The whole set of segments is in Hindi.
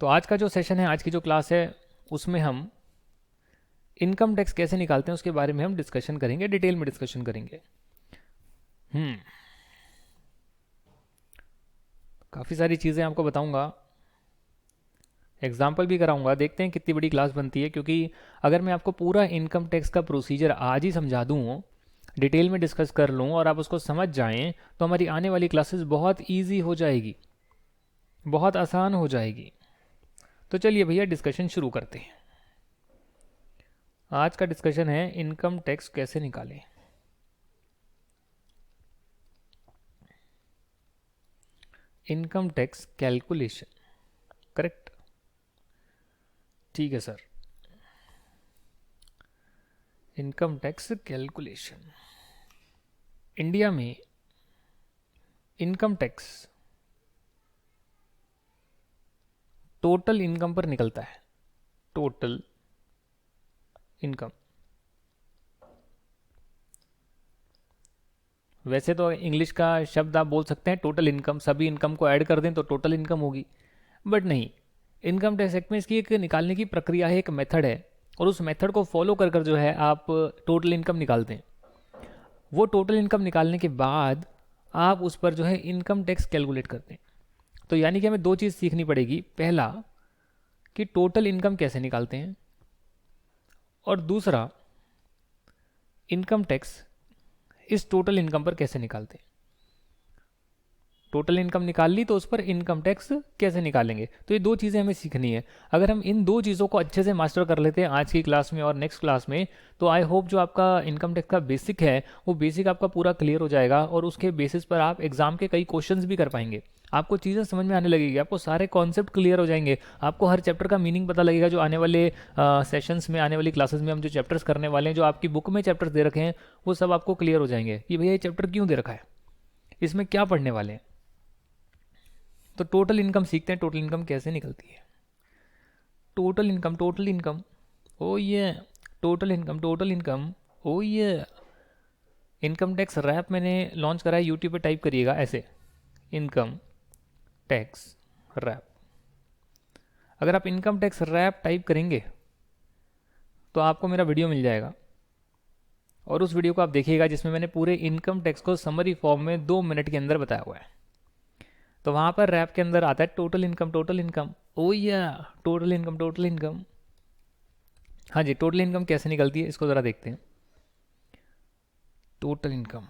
तो आज का जो सेशन है, आज की जो क्लास है, उसमें हम इनकम टैक्स कैसे निकालते हैं उसके बारे में हम डिस्कशन करेंगे, डिटेल में डिस्कशन करेंगे। काफ़ी सारी चीज़ें आपको बताऊंगा, एग्जाम्पल भी कराऊंगा। देखते हैं कितनी बड़ी क्लास बनती है, क्योंकि अगर मैं आपको पूरा इनकम टैक्स का प्रोसीजर आज ही समझा दूँ, डिटेल में डिस्कस कर लूँ और आप उसको समझ जाएं, तो हमारी आने वाली क्लासेस बहुत ईजी हो जाएगी, बहुत आसान हो जाएगी। तो चलिए भैया डिस्कशन शुरू करते हैं। आज का डिस्कशन है इनकम टैक्स कैसे निकालें। Income tax calculation, correct? ठीक है sir. Income tax calculation, India में इनकम टैक्स टोटल इनकम पर निकलता है। टोटल इनकम, वैसे तो इंग्लिश का शब्द आप बोल सकते हैं टोटल इनकम, सभी इनकम को ऐड कर दें तो टोटल इनकम होगी, बट नहीं। इनकम टैक्स एक्ट में इसकी एक निकालने की प्रक्रिया है, एक मेथड है, और उस मेथड को फॉलो कर कर जो है आप टोटल इनकम निकालते हैं। वो टोटल इनकम निकालने के बाद आप उस पर जो है इनकम टैक्स कैलकुलेट करते हैं। तो यानी कि हमें दो चीज़ सीखनी पड़ेगी। पहला कि टोटल इनकम कैसे निकालते हैं, और दूसरा इनकम टैक्स इस टोटल इनकम पर कैसे निकालते हैं। टोटल इनकम निकाल ली तो उस पर इनकम टैक्स कैसे निकालेंगे, तो ये दो चीज़ें हमें सीखनी है। अगर हम इन दो चीज़ों को अच्छे से मास्टर कर लेते हैं आज की क्लास में और नेक्स्ट क्लास में, तो आई होप जो आपका इनकम टैक्स का बेसिक है वो बेसिक आपका पूरा क्लियर हो जाएगा, और उसके बेसिस पर आप एग्जाम के कई क्वेश्चंस भी कर पाएंगे। आपको चीज़ें समझ में आने लगेगी, आपको सारे कॉन्सेप्ट क्लियर हो जाएंगे, आपको हर चैप्टर का मीनिंग पता लगेगा। जो आने वाले सेशंस में, आने वाली क्लासेस में हम जो चैप्टर्स करने वाले हैं, जो आपकी बुक में चैप्टर्स दे रखे हैं, वो सब आपको क्लियर हो जाएंगे कि भैया ये चैप्टर क्यों दे रखा है, इसमें क्या पढ़ने वाले हैं। तो टोटल इनकम सीखते हैं, टोटल इनकम कैसे निकलती है। टोटल इनकम, टोटल इनकम, ओ ये टोटल इनकम, टोटल इनकम, ओ ये इनकम टैक्स रैप मैंने लॉन्च करा है, यूट्यूब पे टाइप करिएगा ऐसे, इनकम टैक्स रैप। अगर आप इनकम टैक्स रैप टाइप करेंगे तो आपको मेरा वीडियो मिल जाएगा, और उस वीडियो को आप देखिएगा जिसमें मैंने पूरे इनकम टैक्स को समरी फॉर्म में 2 मिनट के अंदर बताया हुआ है। तो वहाँ पर रैप के अंदर आता है टोटल इनकम, टोटल इनकम, ओ या टोटल इनकम, टोटल इनकम। हाँ जी, टोटल इनकम कैसे निकलती है इसको ज़रा देखते हैं। टोटल इनकम,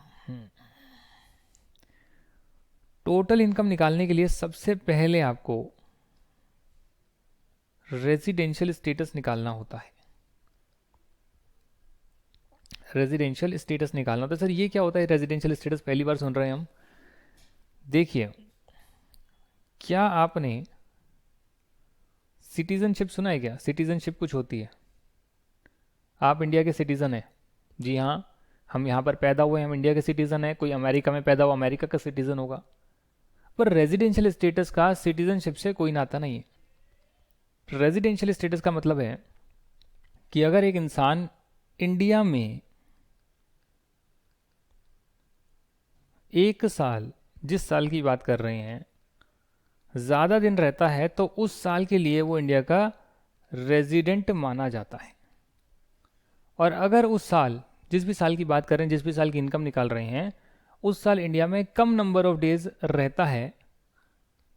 टोटल इनकम निकालने के लिए सबसे पहले आपको रेजिडेंशियल स्टेटस निकालना होता है। रेजिडेंशियल स्टेटस निकालना होता है। सर ये क्या होता है रेजिडेंशियल स्टेटस, पहली बार सुन रहे हैं हम। देखिए, क्या आपने सिटीजनशिप सुना है? क्या सिटीजनशिप कुछ होती है? आप इंडिया के सिटीज़न हैं, जी हाँ, हम यहाँ पर पैदा हुए, हम इंडिया के सिटीज़न हैं। कोई अमेरिका में पैदा हुआ, अमेरिका का सिटीज़न होगा। पर रेजिडेंशियल स्टेटस का सिटीजनशिप से कोई नाता नहीं है। रेजिडेंशियल स्टेटस का मतलब है कि अगर एक इंसान इंडिया में 1 साल, जिस साल की बात कर रहे हैं, ज़्यादा दिन रहता है तो उस साल के लिए वो इंडिया का रेजिडेंट माना जाता है। और अगर उस साल, जिस भी साल की बात कर रहे हैं, जिस भी साल की इनकम निकाल रहे हैं, उस साल इंडिया में कम नंबर ऑफ डेज रहता है,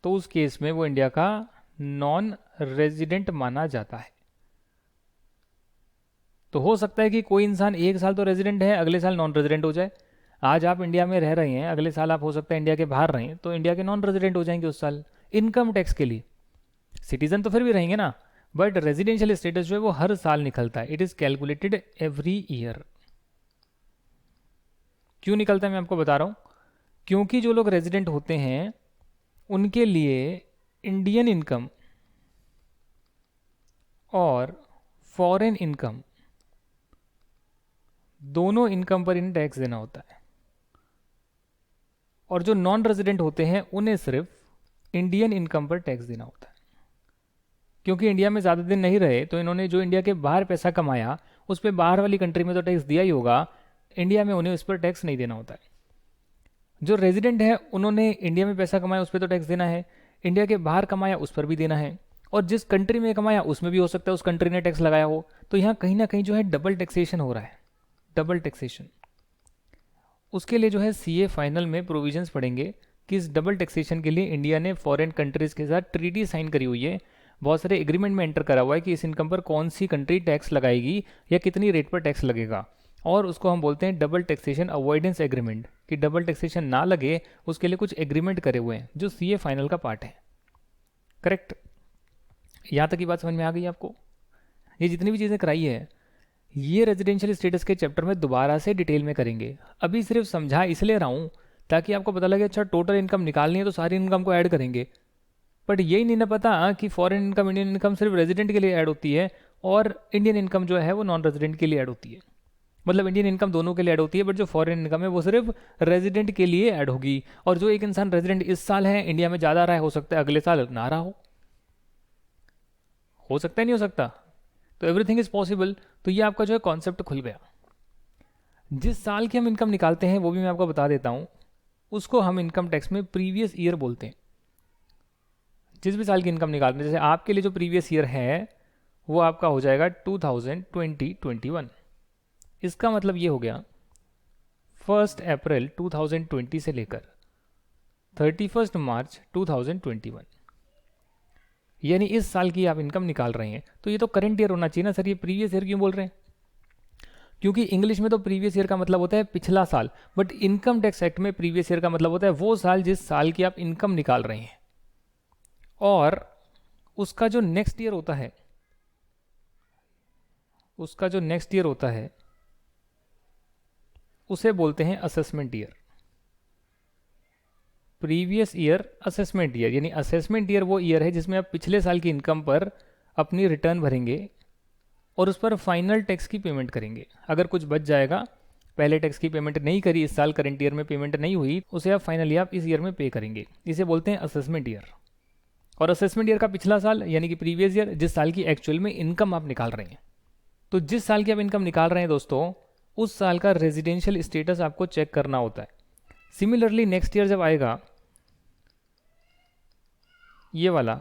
तो उस केस में वो इंडिया का नॉन रेजिडेंट माना जाता है। तो हो सकता है कि कोई इंसान 1 साल तो रेजिडेंट है, अगले साल नॉन रेजिडेंट हो जाए। आज आप इंडिया में रह रहे हैं, अगले साल आप हो सकता है इंडिया के बाहर रहें, तो इंडिया के नॉन रेजिडेंट हो जाएंगे उस साल इनकम टैक्स के लिए। सिटीजन तो फिर भी रहेंगे ना, बट रेजिडेंशियल स्टेटस जो है वो हर साल निकलता है। It is calculated every year. क्यों निकलता है मैं आपको बता रहा हूं। क्योंकि जो लोग रेजिडेंट होते हैं उनके लिए इंडियन इनकम और फॉरेन इनकम, दोनों इनकम पर इन्हें टैक्स देना होता है। और जो नॉन रेजिडेंट होते हैं उन्हें सिर्फ इंडियन इनकम पर टैक्स देना होता है। क्योंकि इंडिया में ज़्यादा दिन नहीं रहे, तो इन्होंने जो इंडिया के बाहर पैसा कमाया उस पर बाहर वाली कंट्री में तो टैक्स दिया ही होगा, इंडिया में उन्हें उस पर टैक्स नहीं देना होता है। जो रेजिडेंट है उन्होंने इंडिया में पैसा कमाया उस पर तो टैक्स देना है, इंडिया के बाहर कमाया उस पर भी देना है, और जिस कंट्री में कमाया उसमें भी हो सकता है उस कंट्री ने टैक्स लगाया हो। तो यहाँ कहीं ना कहीं जो है डबल टैक्सेशन हो रहा है, डबल टैक्सेशन। उसके लिए जो है सीए फाइनल में प्रोविजंस पढ़ेंगे कि इस डबल टैक्सेशन के लिए इंडिया ने फॉरेन कंट्रीज़ के साथ ट्रीटी साइन करी हुई है, बहुत सारे एग्रीमेंट में एंटर करा हुआ है कि इस इनकम पर कौन सी कंट्री टैक्स लगाएगी या कितनी रेट पर टैक्स लगेगा, और उसको हम बोलते हैं डबल टैक्सेशन अवॉइडेंस एग्रीमेंट, कि डबल टैक्सेशन ना लगे उसके लिए कुछ एग्रीमेंट करे हुए हैं जो सीए फाइनल का पार्ट है। करेक्ट, यहाँ तक की बात समझ में आ गई आपको? ये जितनी भी चीज़ें कराई है ये रेजिडेंशियल स्टेटस के चैप्टर में दोबारा से डिटेल में करेंगे। अभी सिर्फ समझा इसलिए रहा हूँ ताकि आपको पता लगे अच्छा टोटल इनकम निकालनी है तो सारी इनकम को ऐड करेंगे, बट यही नहीं ना पता कि फॉरेन इनकम इंडियन इनकम सिर्फ रेजिडेंट के लिए ऐड होती है और इंडियन इनकम जो है वो नॉन रेजिडेंट के लिए ऐड होती है। मतलब इंडियन इनकम दोनों के लिए ऐड होती है, बट जो फॉरेन इनकम है वो सिर्फ रेजिडेंट के लिए ऐड होगी। और जो एक इंसान रेजिडेंट इस साल है इंडिया में ज़्यादा रहा है, हो सकता है अगले साल ना रहा हो सकता है नहीं हो सकता, तो एवरीथिंग इज पॉसिबल। तो ये आपका जो है कॉन्सेप्ट खुल गया। जिस साल की हम इनकम निकालते हैं वो भी मैं आपको बता देता हूँ, उसको हम इनकम टैक्स में प्रीवियस ईयर बोलते हैं। जिस भी साल की इनकम निकालते हैं, जैसे आपके लिए जो प्रीवियस ईयर है वो आपका हो जाएगा 2020-21। इसका मतलब ये हो गया 1 अप्रैल 2020 से लेकर 31 मार्च 2021, यानी इस साल की आप इनकम निकाल रहे हैं। तो ये तो करंट ईयर होना चाहिए ना सर, ये प्रीवियस ईयर क्यों बोल रहे हैं? क्योंकि इंग्लिश में तो प्रीवियस ईयर का मतलब होता है पिछला साल, बट इनकम टैक्स एक्ट में प्रीवियस ईयर का मतलब होता है वो साल जिस साल की आप इनकम निकाल रहे हैं, और उसका जो नेक्स्ट ईयर होता है, उसका जो नेक्स्ट ईयर होता है उसे बोलते हैं assessment year. Previous year assessment year, यानी असेसमेंट ईयर वो ईयर है जिसमें आप पिछले साल की इनकम पर अपनी रिटर्न भरेंगे और उस पर फाइनल टैक्स की पेमेंट करेंगे। अगर कुछ बच जाएगा, पहले टैक्स की पेमेंट नहीं करी इस साल, करंट ईयर में पेमेंट नहीं हुई, उसे आप फाइनली आप इस ईयर में पे करेंगे। इसे बोलते हैं असेसमेंट ईयर। और असेसमेंट ईयर का पिछला साल यानी कि प्रीवियस ईयर, जिस साल की एक्चुअल में इनकम आप निकाल रहे हैं। तो जिस साल की आप इनकम निकाल रहे हैं दोस्तों, उस साल का रेजिडेंशियल स्टेटस आपको चेक करना होता है। सिमिलरली नेक्स्ट ईयर जब आएगा ये वाला,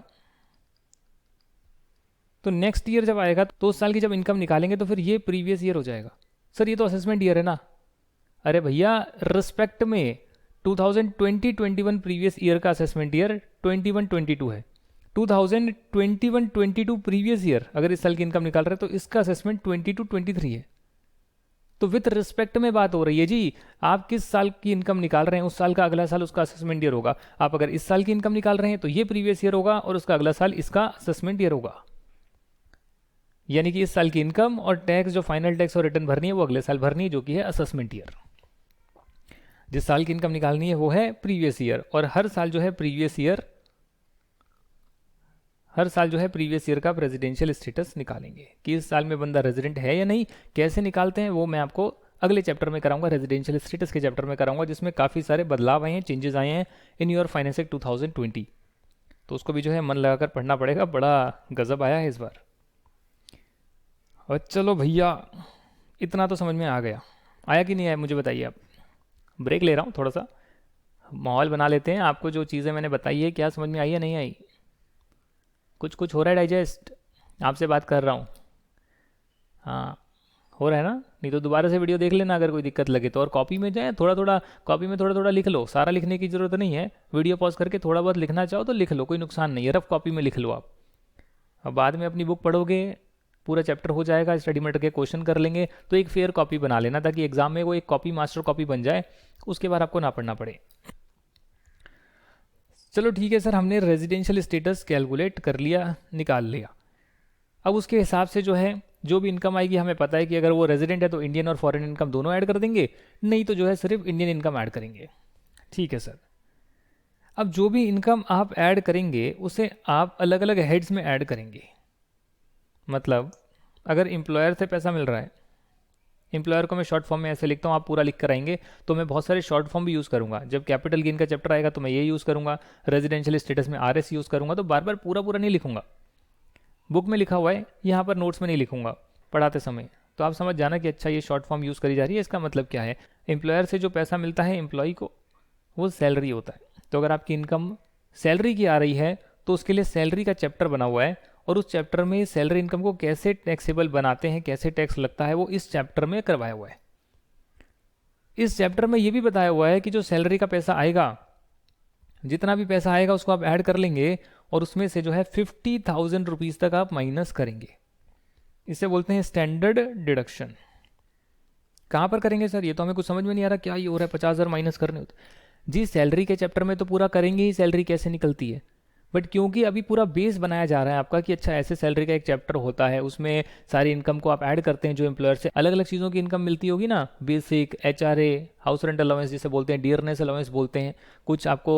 तो नेक्स्ट ईयर जब आएगा तो उस साल की जब इनकम निकालेंगे तो फिर ये प्रीवियस ईयर हो जाएगा। सर ये तो असेसमेंट ईयर है ना। अरे भैया रिस्पेक्ट में 2020-21 प्रीवियस ईयर का असेसमेंट ईयर 21-22 है, 2021-22 प्रीवियस ईयर अगर इस साल की इनकम निकाल रहे हैं तो इसका असेसमेंट 22-23 है। तो विथ रिस्पेक्ट में बात हो रही है जी, आप किस साल की इनकम निकाल रहे हैं उस साल का अगला साल उसका असेसमेंट ईयर होगा। आप अगर इस साल की इनकम निकाल रहे हैं तो ये प्रीवियस ईयर होगा और उसका अगला साल इसका असेसमेंट ईयर होगा। यानी कि इस साल की इनकम और टैक्स जो फाइनल टैक्स और रिटर्न भरनी है वो अगले साल भरनी है, जो कि है असेसमेंट ईयर। जिस साल की इनकम निकालनी है वो है प्रीवियस ईयर, और हर साल जो है प्रीवियस ईयर, हर साल जो है प्रीवियस ईयर का रेजिडेंशियल स्टेटस निकालेंगे कि इस साल में बंदा रेजिडेंट है या नहीं। कैसे निकालते हैं वो मैं आपको अगले चैप्टर में कराऊंगा, रेजिडेंशियल स्टेटस के चैप्टर में कराऊंगा, जिसमें काफ़ी सारे बदलाव आए हैं, चेंजेस आए हैं इन योर फाइनेंस एक्ट 2020। तो उसको भी जो है मन लगाकर पढ़ना पड़ेगा, बड़ा गजब आया है इस बार। और चलो भैया इतना तो समझ में आ गया, आया कि नहीं आया मुझे बताइए आप। ब्रेक ले रहा हूँ, थोड़ा सा माहौल बना लेते हैं। आपको जो चीज़ें मैंने बताई है क्या समझ में आई या नहीं आई? कुछ कुछ हो रहा है डाइजेस्ट? आपसे बात कर रहा हूँ, हाँ हो रहा है ना? नहीं तो दोबारा से वीडियो देख लेना अगर कोई दिक्कत लगे तो, और कॉपी में जाए थोड़ा थोड़ा, कॉपी में थोड़ा थोड़ा लिख लो, सारा लिखने की ज़रूरत नहीं है। वीडियो पॉज करके थोड़ा बहुत लिखना चाहो तो लिख लो, कोई नुकसान नहीं है, रफ कॉपी में लिख लो आप। अब बाद में अपनी बुक पढ़ोगे, पूरा चैप्टर हो जाएगा, स्टडी मटेरियल के क्वेश्चन कर लेंगे, तो एक फेयर कॉपी बना लेना ताकि एग्जाम में वो एक कॉपी मास्टर कॉपी बन जाए, उसके बाद आपको ना पढ़ना पड़े। चलो ठीक है सर, हमने रेजिडेंशियल स्टेटस कैलकुलेट कर लिया, निकाल लिया। अब उसके हिसाब से जो है जो भी इनकम आएगी हमें पता है कि अगर वो रेजिडेंट है तो इंडियन और फॉरेन इनकम दोनों ऐड कर देंगे, नहीं तो जो है सिर्फ इंडियन इनकम ऐड करेंगे। ठीक है सर। अब जो भी इनकम आप ऐड करेंगे उसे आप अलग अलग हेड्स में ऐड करेंगे। मतलब अगर एम्प्लॉयर से पैसा मिल रहा है, एम्प्लॉयर को मैं शॉर्ट फॉर्म में ऐसे लिखता हूँ, आप पूरा लिख कर आएंगे, तो मैं बहुत सारे शॉर्ट फॉर्म भी यूज़ करूँगा। जब कैपिटल गेन का चैप्टर आएगा तो मैं ये यूज़ करूँगा, रेजिडेंशियल स्टेटस में आरएस यूज़ करूँगा। तो बार बार पूरा पूरा नहीं लिखूंगा, बुक में लिखा हुआ है, यहाँ पर नोट्स में नहीं लिखूंगा पढ़ाते समय। तो आप समझ जाना कि अच्छा ये शॉर्ट फॉर्म यूज़ करी जा रही है, इसका मतलब क्या है। एम्प्लॉयर से जो पैसा मिलता है एम्प्लॉई को, वो सैलरी होता है। तो अगर आपकी इनकम सैलरी की आ रही है तो उसके लिए सैलरी का चैप्टर बना हुआ है, और उस चैप्टर में सैलरी इनकम को कैसे टैक्सेबल बनाते हैं, कैसे टैक्स लगता है, वो इस चैप्टर में करवाया हुआ है। इस चैप्टर में ये भी बताया हुआ है कि जो सैलरी का पैसा आएगा, जितना भी पैसा आएगा उसको आप ऐड कर लेंगे और उसमें से जो है 50,000 रुपीज़ तक आप माइनस करेंगे। इसे बोलते हैं स्टैंडर्ड डिडक्शन। कहाँ पर करेंगे सर, ये तो हमें कुछ समझ में नहीं आ रहा, क्या ये हो रहा है, 50,000 माइनस करने होते जी। सैलरी के चैप्टर में तो पूरा करेंगे ही सैलरी कैसे निकलती है, बट क्योंकि अभी पूरा बेस बनाया जा रहा है आपका कि अच्छा ऐसे सैलरी का एक चैप्टर होता है, उसमें सारी इनकम को आप ऐड करते हैं, जो एम्प्लॉयर से अलग अलग चीज़ों की इनकम मिलती होगी ना, basic, HRA, house rent allowance जिसे बोलते हैं, डियरनेस अलाउंस बोलते हैं, कुछ आपको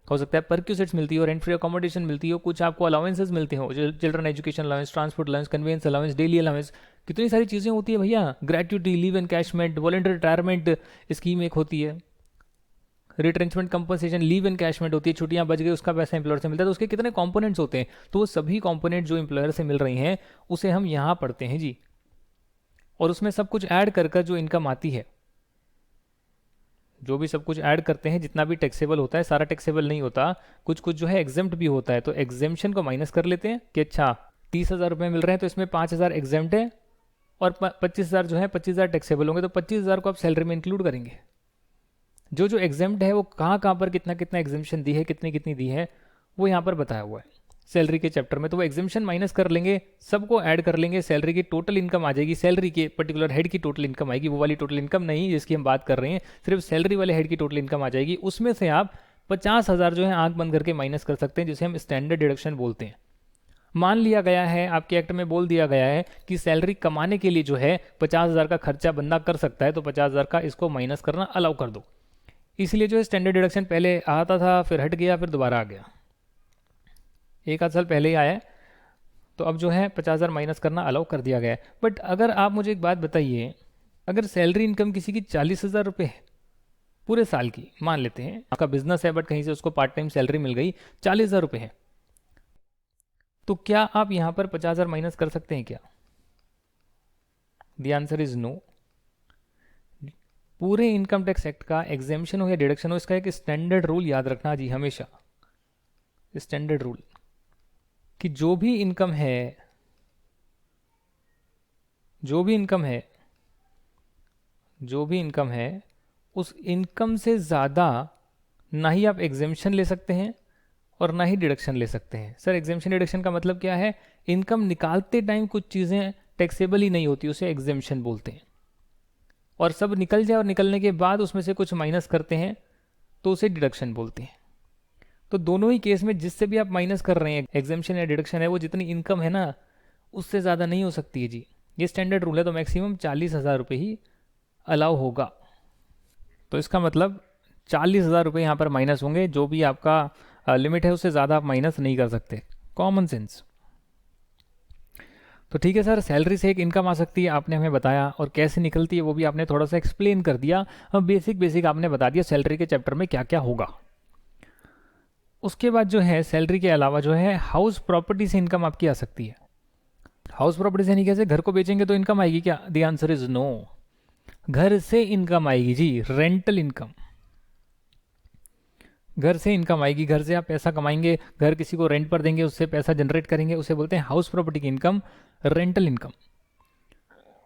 हो सकता है परक्यूसेट्स मिलती हो, रेंट फ्री अकोमोडेशन मिलती हो, कुछ आपको अलाउंसेस मिलते हो, children education allowance, transport allowance, convince allowance, daily allowance, कितनी सारी चीज़ें होती है भैया, gratuity, leave encashment, voluntary retirement scheme एक होती है, रिट्रेंचमेंट कंपनसेशन, लीव एनकैशमेंट होती है, छुट्टियां बच गई उसका पैसा एम्प्लॉयर से मिलता है, तो उसके कितने कंपोनेंट्स होते हैं, तो वो सभी कंपोनेंट जो एम्प्लॉयर से मिल रही हैं उसे हम यहाँ पढ़ते हैं जी, और उसमें सब कुछ ऐड कर कर जो इनकम आती है, जो भी सब कुछ ऐड करते हैं, जितना भी टैक्सेबल होता है, सारा टैक्सेबल नहीं होता, कुछ कुछ जो है एग्जेम्प्ट भी होता है, तो एग्जेम्पशन को माइनस कर लेते हैं कि अच्छा 30,000 रुपये मिल रहे हैं तो इसमें 5,000 एग्जेम्प्ट है और 25,000 जो है 25,000 टैक्सेबल होंगे, तो 25,000 को आप सैलरी में इंक्लूड करेंगे। जो जो एग्जेम्प्ट है वो कहाँ कहाँ पर कितना कितना एग्जेम्पशन दी है, कितनी कितनी दी है, वो यहाँ पर बताया हुआ है सैलरी के चैप्टर में, तो वो एग्जेम्पशन माइनस कर लेंगे, सबको ऐड कर लेंगे, सैलरी की टोटल इनकम आ जाएगी, सैलरी के पर्टिकुलर हेड की टोटल इनकम आएगी, वो वाली टोटल इनकम नहीं जिसकी हम बात कर रहे हैं, सिर्फ सैलरी वाले हेड की टोटल इनकम आ जाएगी, उसमें से आप 50,000 जो है आंख बंद करके माइनस कर सकते हैं, जिसे हम स्टैंडर्ड डिडक्शन बोलते हैं। मान लिया गया है, आपके एक्ट में बोल दिया गया है कि सैलरी कमाने के लिए जो है 50,000 का खर्चा बंदा कर सकता है, तो 50,000 का इसको माइनस करना अलाउ कर दो। इसलिए जो है स्टैंडर्ड डिडक्शन पहले आता था, फिर हट गया, फिर दोबारा आ गया, एक आध साल पहले ही आया है, तो अब जो है 50,000 माइनस करना अलाउ कर दिया गया है। बट अगर आप मुझे एक बात बताइए, अगर सैलरी इनकम किसी की 40,000 रुपये है पूरे साल की, मान लेते हैं आपका बिजनेस है बट कहीं से उसको पार्ट टाइम सैलरी मिल गई, 40,000 रुपये है, तो क्या आप यहां पर 50,000 माइनस कर सकते हैं क्या? The answer is no. पूरे इनकम टैक्स एक्ट का एग्जेम्पशन हो या डिडक्शन हो, इसका एक स्टैंडर्ड रूल याद रखना जी, हमेशा स्टैंडर्ड रूल कि जो भी इनकम है, जो भी इनकम है, जो भी इनकम है, उस इनकम से ज़्यादा ना ही आप एग्जेम्पशन ले सकते हैं और ना ही डिडक्शन ले सकते हैं। सर एग्जेम्पशन डिडक्शन का मतलब क्या है? इनकम निकालते टाइम कुछ चीज़ें टैक्सेबल ही नहीं होती, उसे एग्जेम्पशन बोलते हैं, और सब निकल जाए और निकलने के बाद उसमें से कुछ माइनस करते हैं तो उसे डिडक्शन बोलते हैं। तो दोनों ही केस में जिससे भी आप माइनस कर रहे हैं, एग्जेम्पशन या डिडक्शन है, वो जितनी इनकम है ना उससे ज़्यादा नहीं हो सकती है जी, ये स्टैंडर्ड रूल है, तो मैक्सिमम 40,000 रुपये ही अलाउ होगा। तो इसका मतलब 40,000 रुपये यहाँ पर माइनस होंगे, जो भी आपका लिमिट है उससे ज़्यादा आप माइनस नहीं कर सकते, कॉमन सेंस। तो ठीक है सर, सैलरी से एक इनकम आ सकती है, आपने हमें बताया, और कैसे निकलती है वो भी आपने थोड़ा सा एक्सप्लेन कर दिया, बेसिक आपने बता दिया सैलरी के चैप्टर में क्या क्या होगा। उसके बाद जो है सैलरी के अलावा जो है हाउस प्रॉपर्टी से इनकम आपकी आ सकती है। हाउस प्रॉपर्टी से नहीं, कैसे, घर को बेचेंगे तो इनकम आएगी क्या? The answer is no. घर से इनकम आएगी जी, रेंटल इनकम, घर से इनकम आएगी, घर से आप पैसा कमाएंगे, घर किसी को रेंट पर देंगे, उससे पैसा जनरेट करेंगे, उसे बोलते हैं हाउस प्रॉपर्टी की इनकम, रेंटल इनकम।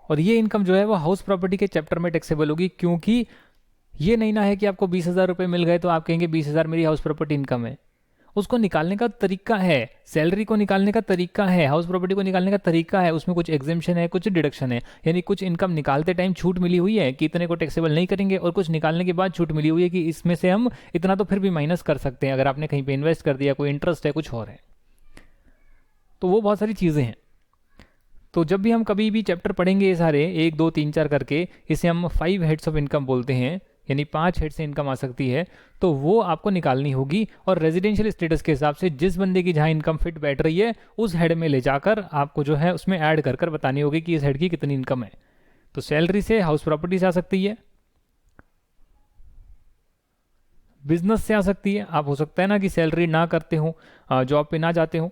और ये इनकम जो है वो हाउस प्रॉपर्टी के चैप्टर में टैक्सेबल होगी, क्योंकि ये नहीं ना है कि आपको 20,000 रुपये मिल गए तो आप कहेंगे 20,000 मेरी हाउस प्रॉपर्टी इनकम है। उसको निकालने का तरीका है, सैलरी को निकालने का तरीका है, हाउस प्रॉपर्टी को निकालने का तरीका है, उसमें कुछ एग्जेम्पशन है, कुछ डिडक्शन है, यानी कुछ इनकम निकालते टाइम छूट मिली हुई है कि इतने को टैक्सेबल नहीं करेंगे, और कुछ निकालने के बाद छूट मिली हुई है कि इसमें से हम इतना तो फिर भी माइनस कर सकते हैं अगर आपने कहीं पे इन्वेस्ट कर दिया, कोई इंटरेस्ट है, कुछ और है, तो वो बहुत सारी चीज़ें हैं। तो जब भी हम कभी भी चैप्टर पढ़ेंगे ये सारे 1 2 3 4 करके, इसे हम 5 हेड्स ऑफ इनकम बोलते हैं, यानी 5 हेड से इनकम आ सकती है, तो वो आपको निकालनी होगी, और रेजिडेंशियल स्टेटस के हिसाब से जिस बंदे की जहाँ इनकम फिट बैठ रही है उस हेड में ले जाकर आपको जो है उसमें ऐड कर कर बतानी होगी कि इस हेड की कितनी इनकम है। तो सैलरी से, हाउस प्रॉपर्टी से आ सकती है, बिजनेस से आ सकती है, आप हो सकता है ना कि सैलरी ना करते हो, जॉब पे ना जाते हो,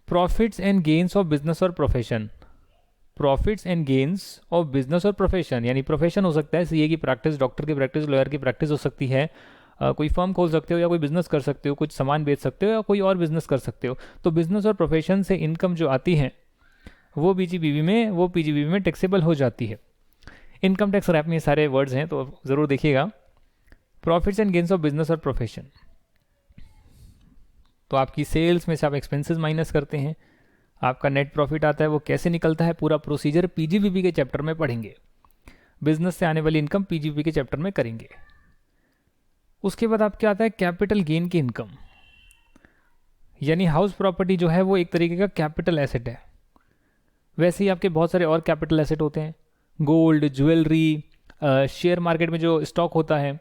profits and gains of business और profession, profits and gains of business और प्रोफेशन, यानी प्रोफेशन हो सकता है सीए की प्रैक्टिस, डॉक्टर की प्रैक्टिस, लॉयर की प्रैक्टिस हो सकती है, कोई फर्म खोल सकते हो या कोई बिजनेस कर सकते हो, कुछ सामान बेच सकते हो या कोई और बिजनेस कर सकते हो। तो बिजनेस और प्रोफेशन से इनकम जो आती है वो पीजीबीवी में टैक्सेबल हो जाती है। इनकम टैक्स रैप में ये सारे वर्ड्स हैं तो ज़रूर देखिएगा। Profits and gains of business और प्रोफेशन, तो आपकी सेल्स में से आप एक्सपेंसेस माइनस करते हैं, आपका नेट प्रॉफिट आता है, वो कैसे निकलता है पूरा प्रोसीजर पीजीबीवी के चैप्टर में पढ़ेंगे। बिजनेस से आने वाली इनकम पीजीबीवी के चैप्टर में करेंगे। उसके बाद आपके आता है कैपिटल गेन की इनकम, यानी हाउस प्रॉपर्टी जो है वो एक तरीके का कैपिटल एसेट है। वैसे ही आपके बहुत सारे और कैपिटल एसेट होते हैं, गोल्ड, ज्वेलरी, शेयर मार्केट में जो स्टॉक होता है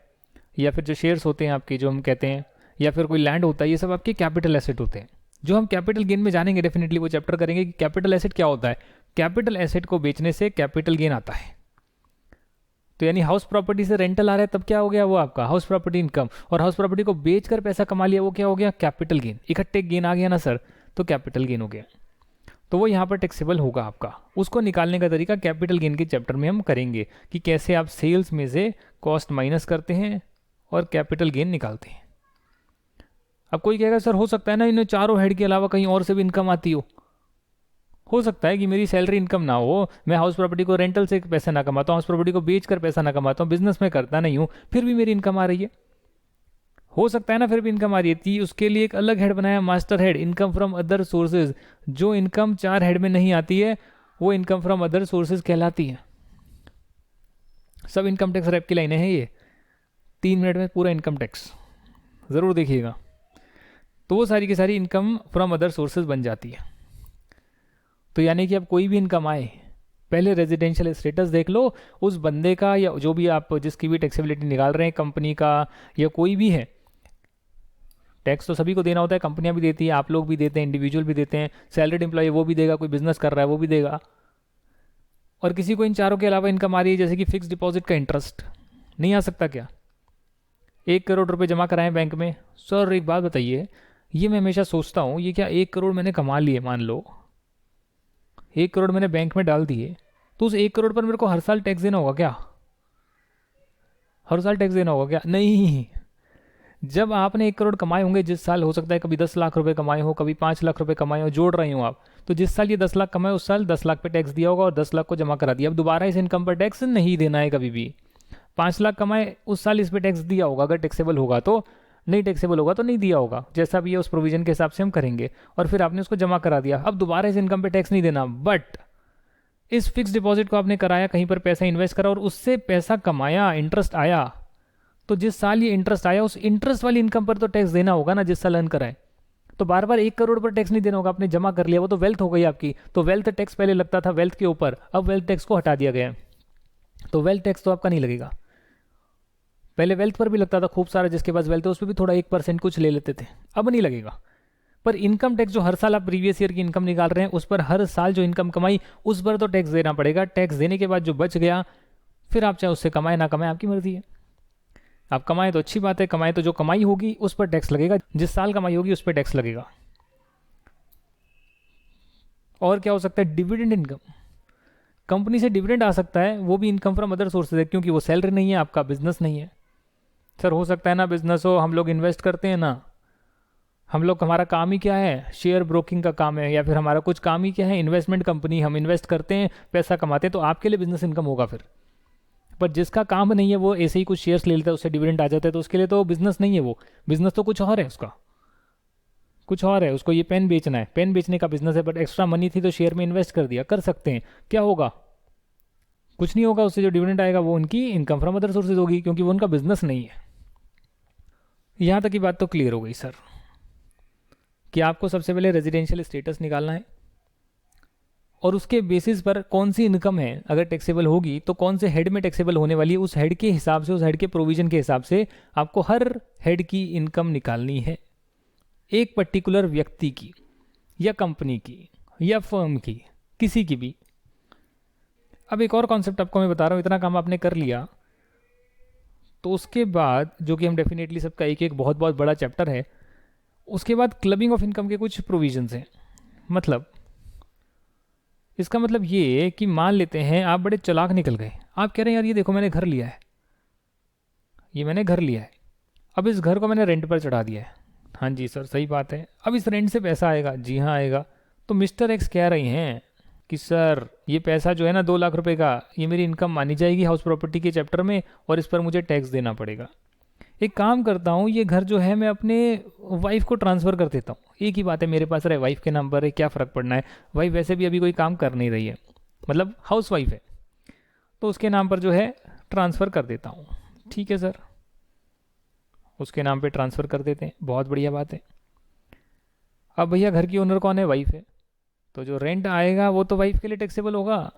या फिर जो शेयर्स होते हैं आपके जो हम कहते हैं, या फिर कोई लैंड होता है, ये सब आपके कैपिटल एसेट होते हैं जो हम कैपिटल गेन में जानेंगे। डेफिनेटली वो चैप्टर करेंगे कि कैपिटल एसेट क्या होता है। कैपिटल एसेट को बेचने से कैपिटल गेन आता है। तो यानी हाउस प्रॉपर्टी से रेंटल आ रहा है तब क्या हो गया, वो आपका हाउस प्रॉपर्टी इनकम, और हाउस प्रॉपर्टी को बेचकर पैसा कमा लिया, वो क्या हो गया, कैपिटल गेन। इकट्ठे गेन आ गया ना सर, तो कैपिटल गेन हो गया। तो वो यहाँ पर टैक्सेबल होगा आपका। उसको निकालने का तरीका कैपिटल गेन के चैप्टर में हम करेंगे कि कैसे आप सेल्स में से कॉस्ट माइनस करते हैं और कैपिटल गेन निकालते हैं। अब कोई कहेगा सर हो सकता है ना इन चारों हेड के अलावा कहीं और से भी इनकम आती हो सकता है कि मेरी सैलरी इनकम ना हो, मैं हाउस प्रॉपर्टी को रेंटल से पैसा ना कमाता हूँ, हाउस प्रॉपर्टी को बेचकर पैसा ना कमाता हूँ, बिजनेस में करता नहीं हूँ, फिर भी मेरी इनकम आ रही है। हो सकता है ना फिर भी इनकम आ रही है। उसके लिए एक अलग हेड बनाया, master head, income from other sources. जो इनकम 4 हेड में नहीं आती है वो इनकम फ्रॉम अदर सोर्सेज कहलाती है। सब इनकम टैक्स रैप की लाइनें हैं ये, 3 मिनट में पूरा इनकम टैक्स ज़रूर देखिएगा। तो वो सारी की सारी इनकम फ्रॉम अदर सोर्सेज बन जाती है। तो यानी कि अब कोई भी इनकम आए, पहले रेजिडेंशियल स्टेटस देख लो उस बंदे का, या जो भी आप जिसकी भी टैक्सेबिलिटी निकाल रहे हैं, कंपनी का या कोई भी है। टैक्स तो सभी को देना होता है, कंपनियां भी देती है, आप लोग भी देते हैं, इंडिविजुअल भी देते हैं, सैलरीड एम्प्लॉय वो भी देगा, कोई बिजनेस कर रहा है वो भी देगा। और किसी को इन चारों के अलावा इनकम आ रही है, जैसे कि फिक्स डिपॉजिट का इंटरेस्ट नहीं आ सकता क्या? 1 करोड़ रुपए जमा कराएं बैंक में। सर एक बात बताइए, ये मैं हमेशा सोचता हूँ, ये क्या 1 करोड़ मैंने कमा लिए, मान लो 1 करोड़ मैंने बैंक में डाल दिए, तो उस 1 करोड़ पर मेरे को हर साल टैक्स देना होगा क्या? हर साल टैक्स देना होगा क्या? नहीं। जब आपने 1 करोड़ कमाए होंगे जिस साल, हो सकता है कभी 10 लाख रुपए कमाए हो, कभी 5 लाख रुपए कमाए हो, जोड़ रहे हो आप, तो जिस साल ये 10 लाख कमाए उस साल 10 लाख पे टैक्स दिया होगा और 10 लाख को जमा करा दिया। अब दोबारा इस इनकम पर टैक्स नहीं देना है कभी भी। 5 लाख कमाए उस साल इस पर टैक्स दिया होगा, अगर टैक्सेबल होगा तो, नहीं टैक्सेबल होगा तो नहीं दिया होगा, जैसा भी है उस प्रोविजन के हिसाब से हम करेंगे। और फिर आपने उसको जमा करा दिया, अब दोबारा इस इनकम पे टैक्स नहीं देना। बट इस फिक्स डिपॉजिट को आपने कराया, कहीं पर पैसा इन्वेस्ट करा और उससे पैसा कमाया, इंटरेस्ट आया, तो जिस साल ये इंटरेस्ट आया उस इंटरेस्ट वाली इनकम पर तो टैक्स देना होगा ना, जिस साल अर्न कराए। तो बार बार 1 करोड़ पर टैक्स नहीं देना होगा, आपने जमा कर लिया, वो तो वेल्थ हो गई आपकी। तो वेल्थ टैक्स पहले लगता था वेल्थ के ऊपर, अब वेल्थ टैक्स को हटा दिया गया है, तो वेल्थ टैक्स तो आपका नहीं लगेगा। पहले वेल्थ पर भी लगता था खूब सारा, जिसके पास वेल्थ है उस पर भी थोड़ा 1% कुछ ले लेते थे, अब नहीं लगेगा। पर इनकम टैक्स जो हर साल आप प्रीवियस ईयर की इनकम निकाल रहे हैं उस पर हर साल जो इनकम कमाई उस पर तो टैक्स देना पड़ेगा। टैक्स देने के बाद जो बच गया, फिर आप चाहे उससे कमाए ना कमाए आपकी मर्जी है। आप कमाए तो अच्छी बात है, कमाए तो जो कमाई होगी उस पर टैक्स लगेगा, जिस साल कमाई होगी उस पर टैक्स लगेगा। और क्या हो सकता है? डिविडेंड इनकम, कंपनी से डिविडेंड आ सकता है, वो भी इनकम फ्रॉम अदर सोर्सेज है, क्योंकि वो सैलरी नहीं है, आपका बिजनेस नहीं है। सर हो सकता है ना बिजनेस हो, हम लोग इन्वेस्ट करते हैं ना, हम लोग, हमारा काम ही क्या है, शेयर ब्रोकिंग का काम है, या फिर हमारा कुछ काम ही क्या है, इन्वेस्टमेंट कंपनी, हम इन्वेस्ट करते हैं पैसा कमाते हैं, तो आपके लिए बिजनेस इनकम होगा फिर। पर जिसका काम नहीं है वो ऐसे ही कुछ शेयर्स ले लेता है, उससे डिविडेंड आ जाता है, तो उसके लिए तो बिजनेस नहीं है वो, बिजनेस तो कुछ और है, उसका कुछ और है। उसको ये पेन बेचना है, पेन बेचने का बिजनेस है, बट एक्स्ट्रा मनी थी तो शेयर में इन्वेस्ट कर दिया, कर सकते हैं। क्या होगा? कुछ नहीं होगा, उससे जो डिविडेंड आएगा वो उनकी इनकम फ्रॉम अदर सोर्सेज होगी, क्योंकि वो उनका बिजनेस नहीं है। यहाँ तक की बात तो क्लियर हो गई सर, कि आपको सबसे पहले रेजिडेंशियल स्टेटस निकालना है और उसके बेसिस पर कौन सी इनकम है, अगर टैक्सेबल होगी तो कौन से हेड में टैक्सेबल होने वाली है, उस हेड के हिसाब से, उस हेड के प्रोविजन के हिसाब से आपको हर हेड की इनकम निकालनी है, एक पर्टिकुलर व्यक्ति की या कंपनी की या फर्म की, किसी की भी। अब एक और कॉन्सेप्ट आपको मैं बता रहा हूँ, इतना काम आपने कर लिया तो उसके बाद, जो कि हम डेफिनेटली सबका एक एक बहुत बहुत बड़ा चैप्टर है, उसके बाद क्लबिंग ऑफ इनकम के कुछ प्रोविजंस हैं। मतलब इसका मतलब ये है कि मान लेते हैं आप बड़े चालाक निकल गए, आप कह रहे हैं यार ये देखो मैंने घर लिया है, ये मैंने घर लिया है, अब इस घर को मैंने रेंट पर चढ़ा दिया है। हाँ जी सर, सही बात है। अब इस रेंट से पैसा आएगा? जी हाँ आएगा। तो मिस्टर एक्स कह रही हैं कि सर ये पैसा जो है ना 2 लाख रुपए का, ये मेरी इनकम मानी जाएगी हाउस प्रॉपर्टी के चैप्टर में, और इस पर मुझे टैक्स देना पड़ेगा। एक काम करता हूँ, ये घर जो है मैं अपने वाइफ को ट्रांसफ़र कर देता हूँ। एक ही बात है, मेरे पास रहे वाइफ के नाम पर है, क्या फ़र्क पड़ना है। वाइफ वैसे भी अभी कोई काम कर नहीं रही है, मतलब हाउस वाइफ है, तो उसके नाम पर जो है ट्रांसफ़र कर देता हूँ। ठीक है सर, उसके नाम पे ट्रांसफ़र कर देते हैं, बहुत बढ़िया बात है। अब भैया घर की ओनर कौन है? वाइफ है। तो जो रेंट आएगा वो तो वाइफ के लिए टैक्सेबल होगा।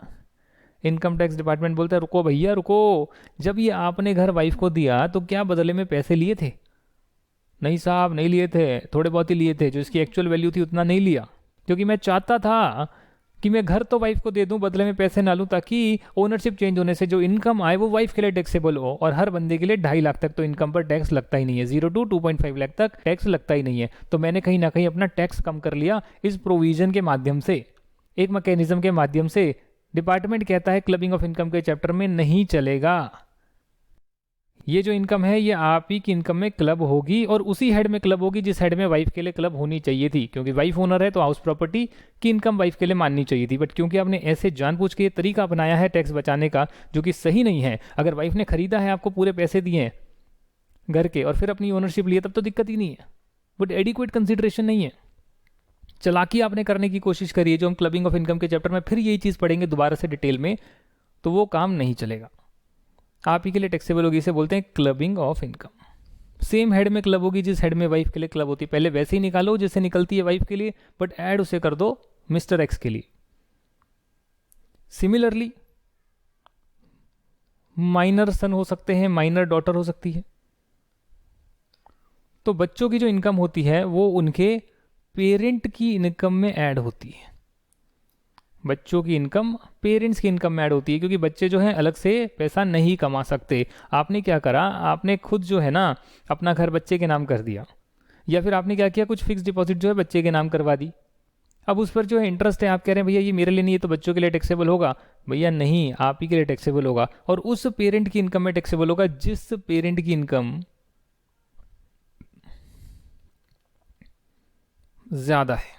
इनकम टैक्स डिपार्टमेंट बोलता है रुको भैया रुको, जब ये आपने घर वाइफ को दिया तो क्या बदले में पैसे लिए थे? नहीं साहब, नहीं लिए थे, थोड़े बहुत ही लिए थे, जो इसकी एक्चुअल वैल्यू थी उतना नहीं लिया, क्योंकि मैं चाहता था कि मैं घर तो वाइफ को दे दूं, बदले में पैसे ना लूं, ताकि ओनरशिप चेंज होने से जो इनकम आए वो वाइफ के लिए टैक्सेबल हो। और हर बंदे के लिए 2.5 लाख तक तो इनकम पर टैक्स लगता ही नहीं है, 0 to 2.5 लाख तक टैक्स लगता ही नहीं है। तो मैंने कहीं ना कहीं अपना टैक्स कम कर लिया इस प्रोविजन के माध्यम से, एक मैकेनिज्म के माध्यम से। डिपार्टमेंट कहता है क्लबिंग ऑफ इनकम के चैप्टर में नहीं चलेगा, ये जो इनकम है ये आप ही की इनकम में क्लब होगी, और उसी हेड में क्लब होगी जिस हेड में वाइफ के लिए क्लब होनी चाहिए थी, क्योंकि वाइफ ओनर है तो हाउस प्रॉपर्टी की इनकम वाइफ के लिए माननी चाहिए थी। बट क्योंकि आपने ऐसे जानबूझ के ये तरीका अपनाया है टैक्स बचाने का, जो कि सही नहीं है। अगर वाइफ ने खरीदा है, आपको पूरे पैसे दिए हैं घर के, और फिर अपनी ओनरशिप लिए, तब तो दिक्कत ही नहीं है, बट एडिक्वेट कंसिडरेशन नहीं है। चालाकी आपने करने की कोशिश करी है, जो हम क्लबिंग ऑफ इनकम के चैप्टर में फिर यही चीज़ पढ़ेंगे दोबारा से डिटेल में, तो वो काम नहीं चलेगा, आप ही के लिए टैक्सेबल होगी। इसे बोलते हैं clubbing of income. Same head में क्लब होगी जिस हेड में वाइफ के लिए क्लब होती है, पहले वैसे ही निकालो जैसे निकलती है वाइफ के लिए, बट ऐड उसे कर दो मिस्टर एक्स के लिए। सिमिलरली माइनर सन हो सकते हैं, माइनर डॉटर हो सकती है। तो बच्चों की जो इनकम होती है वो उनके पेरेंट की इनकम में ऐड होती है। बच्चों की इनकम पेरेंट्स की इनकम में ऐड होती है, क्योंकि बच्चे जो हैं अलग से पैसा नहीं कमा सकते। आपने क्या करा, आपने खुद जो है ना अपना घर बच्चे के नाम कर दिया, या फिर आपने क्या किया, कुछ फिक्स डिपॉजिट जो है बच्चे के नाम करवा दी। अब उस पर जो है इंटरेस्ट है, आप कह रहे हैं भैया ये मेरे लिए नहीं है तो बच्चों के लिए टैक्सेबल होगा। भैया नहीं, आप ही के लिए टैक्सेबल होगा, और उस पेरेंट की इनकम में टैक्सेबल होगा जिस पेरेंट की इनकम ज़्यादा है,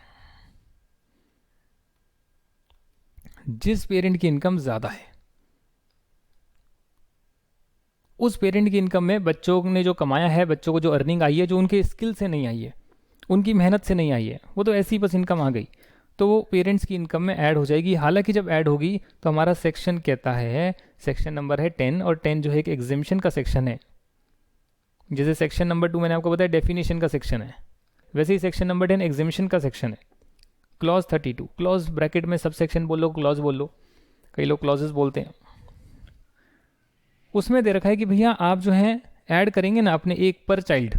जिस पेरेंट की इनकम ज़्यादा है उस पेरेंट की इनकम में बच्चों ने जो कमाया है, बच्चों को जो अर्निंग आई है, जो उनके स्किल से नहीं आई है, उनकी मेहनत से नहीं आई है, वो तो ऐसी बस इनकम आ गई, तो वो पेरेंट्स की इनकम में ऐड हो जाएगी। हालांकि जब ऐड होगी तो हमारा सेक्शन कहता है, सेक्शन नंबर है 10, और 10 जो है एक एग्जिम्पशन का सेक्शन है। जैसे सेक्शन नंबर 2 मैंने आपको बताया डेफिनेशन का सेक्शन है, वैसे ही सेक्शन नंबर 10 एग्जिम्पशन का सेक्शन है। क्लॉज 32, क्लॉज ब्रैकेट में सब सेक्शन बोल लो, क्लॉज बोल लो, कई लोग क्लॉजेस बोलते हैं। उसमें दे रखा है कि भैया आप जो है ऐड करेंगे ना अपने एक पर चाइल्ड,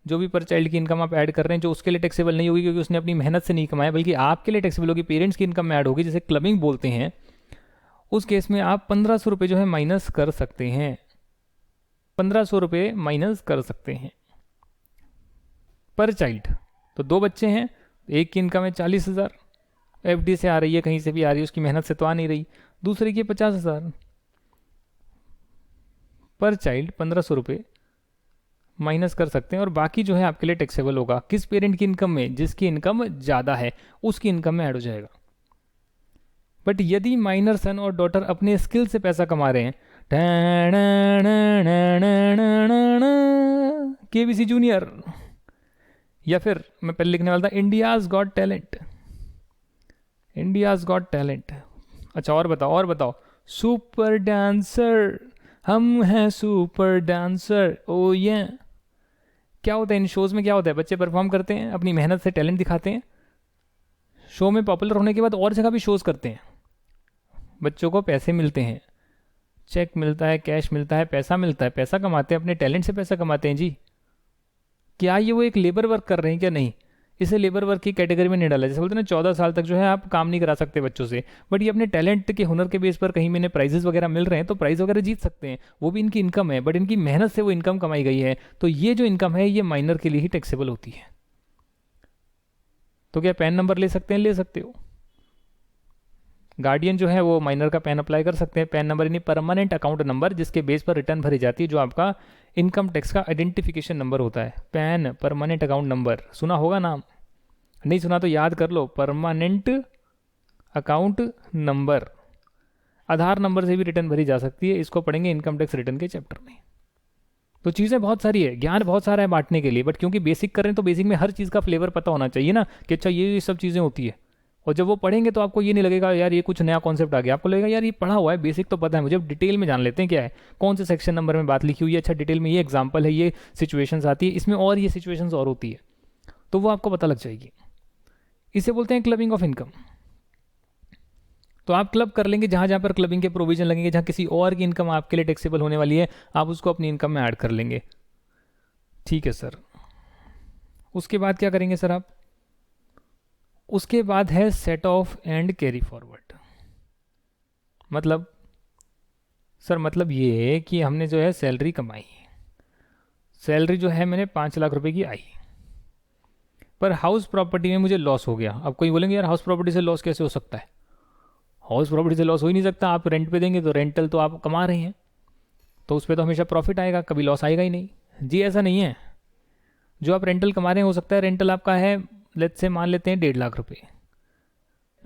जो भी पर चाइल्ड की इनकम आप ऐड कर रहे हैं, जो उसके लिए टैक्सेबल नहीं होगी क्योंकि उसने अपनी मेहनत से नहीं कमाया, बल्कि आपके लिए टैक्सेबल होगी, पेरेंट्स की इनकम में ऐड होगी, जिसे क्लबिंग बोलते हैं। उस केस में आप 1500 रुपये जो है माइनस कर सकते हैं, 1500 रुपये माइनस कर सकते हैं पर चाइल्ड। तो 2 बच्चे हैं, एक की इनकम है 40,000, एफडी से आ रही है, कहीं से भी आ रही है, उसकी मेहनत से तो आ नहीं रही। दूसरे की 50,000, पर चाइल्ड 1500 रुपये माइनस कर सकते हैं, और बाकी जो है आपके लिए टैक्सेबल होगा किस पेरेंट की इनकम में, जिसकी इनकम ज़्यादा है उसकी इनकम में ऐड हो जाएगा। बट यदि माइनर सन और डॉटर अपने स्किल से पैसा कमा रहे हैं, केबीसी जूनियर, या फिर मैं पहले लिखने वाला था India's got talent, India's got talent. अच्छा और बताओ, और बताओ, सुपर डांसर, हम हैं सुपर डांसर, ओ ये क्या होता है इन शोज़ में, क्या होता है, बच्चे परफॉर्म करते हैं, अपनी मेहनत से टैलेंट दिखाते हैं, शो में पॉपुलर होने के बाद और जगह भी शोज़ करते हैं, बच्चों को पैसे मिलते हैं, चेक मिलता है, कैश मिलता है, पैसा मिलता है, पैसा कमाते हैं, अपने टैलेंट से पैसा कमाते हैं जी। क्या ये वो एक लेबर वर्क कर रहे हैं? क्या नहीं, इसे लेबर वर्क की कैटेगरी में नहीं डाला। जैसे बोलते हैं ना 14 साल तक जो है आप काम नहीं करा सकते बच्चों से, बट ये अपने टैलेंट के हुनर के बेस पर कहीं मैंने प्राइजेस वगैरह मिल रहे हैं तो प्राइज वगैरह जीत सकते हैं, वो भी इनकी इनकम है, बट इनकी मेहनत से वो इनकम कमाई गई है। तो ये जो इनकम है ये माइनर के लिए ही टैक्सेबल होती है। तो क्या पैन नंबर ले सकते हैं? ले सकते हो, गार्डियन जो है वो माइनर का पैन अप्लाई कर सकते हैं। पैन नंबर यानी परमानेंट अकाउंट नंबर, जिसके बेस पर रिटर्न भरी जाती है, जो आपका इनकम टैक्स का आइडेंटिफिकेशन नंबर होता है। पैन परमानेंट अकाउंट नंबर सुना होगा नाम, नहीं सुना तो याद कर लो, परमानेंट अकाउंट नंबर। आधार नंबर से भी रिटर्न भरी जा सकती है, इसको पढ़ेंगे इनकम टैक्स रिटर्न के चैप्टर में। तो चीज़ें बहुत सारी है, ज्ञान बहुत सारा है बांटने के लिए, बट क्योंकि बेसिक कर रहे हैं तो बेसिक में हर चीज़ का फ्लेवर पता होना चाहिए ना, कि अच्छा ये सब चीज़ें होती है। और जब वो पढ़ेंगे तो आपको ये नहीं लगेगा यार ये कुछ नया कॉन्सेप्ट आ गया, आपको लगेगा यार ये पढ़ा हुआ है, बेसिक तो पता है मुझे, अब डिटेल में जान लेते हैं क्या है, कौन से सेक्शन नंबर में बात लिखी हुई है, अच्छा डिटेल में ये एग्जाम्पल है, ये सिचुएशंस आती है इसमें, और ये सिचुएशंस और होती है, तो वो आपको पता लग जाएगी। इसे बोलते हैं क्लबिंग ऑफ इनकम। तो आप क्लब कर लेंगे जहाँ जहाँ पर क्लबिंग के प्रोविजन लगेंगे, जहाँ किसी और की इनकम आपके लिए टैक्सेबल होने वाली है, आप उसको अपनी इनकम में ऐड कर लेंगे। ठीक है सर, उसके बाद क्या करेंगे सर आप? उसके बाद है set of and carry forward. मतलब सर मतलब ये कि हमने जो है सैलरी कमाई, सैलरी जो है मैंने 5 लाख रुपए की आई, पर हाउस प्रॉपर्टी में मुझे लॉस हो गया। अब कोई बोलेंगे यार हाउस प्रॉपर्टी से लॉस कैसे हो सकता है? हाउस प्रॉपर्टी से लॉस हो ही नहीं सकता, आप रेंट पे देंगे तो रेंटल तो आप कमा रहे हैं, तो उस पर तो हमेशा प्रॉफिट आएगा, कभी लॉस आएगा ही नहीं। जी ऐसा नहीं है, जो आप रेंटल कमा रहे हैं, हो सकता है रेंटल आपका है लेट्स से मान लेते हैं 1.5 लाख रुपए।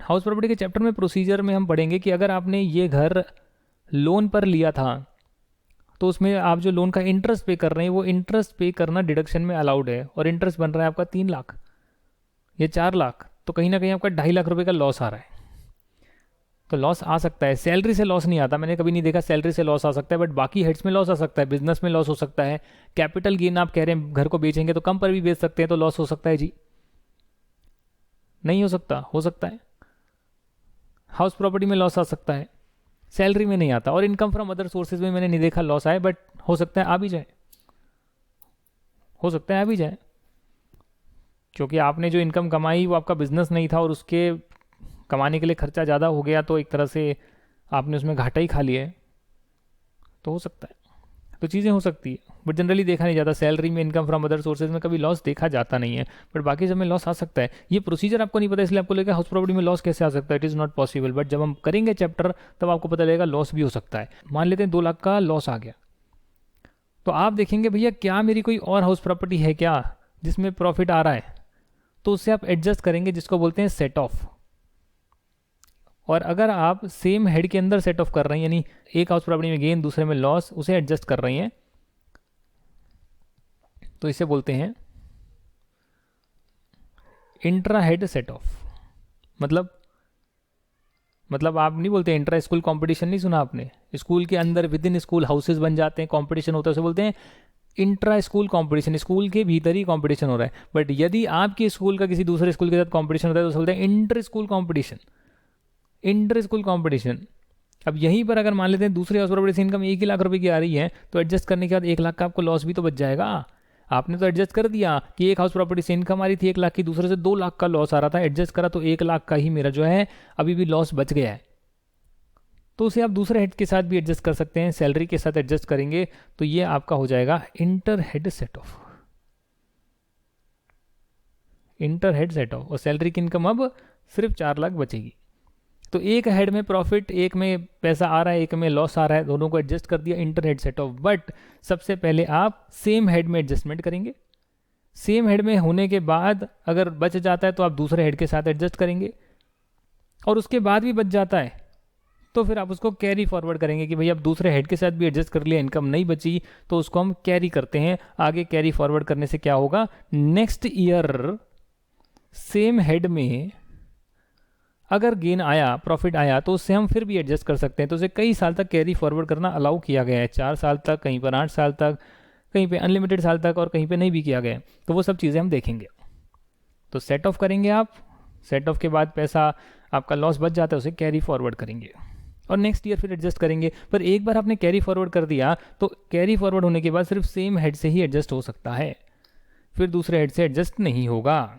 हाउस प्रॉपर्टी के चैप्टर में प्रोसीजर में हम पढ़ेंगे कि अगर आपने ये घर लोन पर लिया था तो उसमें आप जो लोन का इंटरेस्ट पे कर रहे हैं वो इंटरेस्ट पे करना डिडक्शन में अलाउड है, और इंटरेस्ट बन रहा है आपका 3 लाख या 4 लाख, तो कहीं ना कहीं आपका 2.5 लाख रुपए का लॉस आ रहा है। तो लॉस आ सकता है, सैलरी से लॉस नहीं आता, मैंने कभी नहीं देखा सैलरी से लॉस आ सकता है, बट बाकी हेड्स में लॉस आ सकता है, बिजनेस में लॉस हो सकता है, कैपिटल गेन आप कह रहे हैं घर को बेचेंगे तो कम पर भी बेच सकते हैं, तो लॉस हो सकता है जी? नहीं हो सकता? हो सकता है। हाउस प्रॉपर्टी में लॉस आ सकता है, सैलरी में नहीं आता, और इनकम फ्रॉम अदर सोर्सेज में मैंने नहीं देखा लॉस आए, बट हो सकता है आ भी जाए, हो सकता है आ भी जाए, क्योंकि आपने जो इनकम कमाई वो आपका बिजनेस नहीं था और उसके कमाने के लिए खर्चा ज़्यादा हो गया, तो एक तरह से आपने उसमें घाटा ही खा लिया है, तो हो सकता है। तो चीज़ें हो सकती है, बट जनरली देखा नहीं जाता, सैलरी में इनकम फ्रॉम अदर सोर्सेज में कभी लॉस देखा जाता नहीं है, बट बाकी सब में लॉस आ सकता है। ये प्रोसीजर आपको नहीं पता इसलिए आपको लगेगा हाउस प्रॉपर्टी में लॉस कैसे आ सकता है, it is not possible, but जब हम करेंगे चैप्टर तब आपको पता लगेगा लॉस भी हो सकता है। मान लेते हैं 2 लाख का लॉस आ गया, तो आप देखेंगे भैया क्या मेरी कोई और हाउस प्रॉपर्टी है क्या जिसमें प्रॉफिट आ रहा है, तो उससे आप एडजस्ट करेंगे, जिसको बोलते हैं सेट ऑफ। और अगर आप सेम हेड के अंदर सेट ऑफ कर रहे हैं, यानी एक हाउस प्रॉपर्टी में गेन दूसरे में लॉस, उसे एडजस्ट कर रही हैं, तो इसे बोलते हैं इंट्रा हेड सेट ऑफ। मतलब आप नहीं बोलते इंट्रा स्कूल कंपटीशन, नहीं सुना आपने? स्कूल के अंदर विद इन स्कूल हाउसेज बन जाते हैं, कंपटीशन होता है, उसे बोलते हैं इंट्रा स्कूल कंपटीशन, स्कूल के भीतर ही कंपटीशन हो रहा है। बट यदि आपके स्कूल का किसी दूसरे स्कूल के साथ कंपटीशन होता है तो उसे बोलते हैं inter school competition, inter school competition. अब यहीं पर अगर मान लेते हैं दूसरे हाउस प्रॉपर्टी से इनकम 1 ही लाख रुपए की आ रही है, तो एडजस्ट करने के बाद 1 लाख का आपको लॉस भी तो बच जाएगा। आपने तो एडजस्ट कर दिया कि एक हाउस प्रॉपर्टी से इनकम आ रही थी 1 लाख की, दूसरे से 2 लाख का लॉस आ रहा था, एडजस्ट करा तो 1 लाख का ही मेरा जो है अभी भी लॉस बच गया है, तो उसे आप दूसरे हेड के साथ भी एडजस्ट कर सकते हैं, सैलरी के साथ एडजस्ट करेंगे तो ये आपका हो जाएगा inter head set of, inter head set of. और सैलरी की इनकम अब सिर्फ 4 लाख बचेगी, तो एक हेड में प्रॉफिट, एक में पैसा आ रहा है, एक में लॉस आ रहा है, दोनों को एडजस्ट कर दिया inter head set of. But सबसे पहले आप सेम हेड में एडजस्टमेंट करेंगे, सेम हेड में होने के बाद अगर बच जाता है तो आप दूसरे हेड के साथ एडजस्ट करेंगे, और उसके बाद भी बच जाता है तो फिर आप उसको कैरी फॉरवर्ड करेंगे कि भाई अब दूसरे हेड के साथ भी एडजस्ट कर लिया, इनकम नहीं बची, तो उसको हम कैरी करते हैं आगे। कैरी फॉरवर्ड करने से क्या होगा, नेक्स्ट ईयर सेम हेड में अगर गेन आया, प्रॉफिट आया, तो उससे हम फिर भी एडजस्ट कर सकते हैं, तो उसे कई साल तक कैरी फॉरवर्ड करना अलाउ किया गया है, 4 साल तक, कहीं पर 8 साल तक, कहीं पे अनलिमिटेड साल तक, और कहीं पे नहीं भी किया गया, तो वो सब चीज़ें हम देखेंगे। तो सेट ऑफ करेंगे आप, सेट ऑफ के बाद पैसा आपका लॉस बच जाता है, उसे कैरी फॉरवर्ड करेंगे और नेक्स्ट ईयर फिर एडजस्ट करेंगे। पर एक बार आपने कैरी फॉरवर्ड कर दिया तो कैरी फॉरवर्ड होने के बाद सिर्फ सेम हेड से ही एडजस्ट हो सकता है, फिर दूसरे हेड से एडजस्ट नहीं होगा।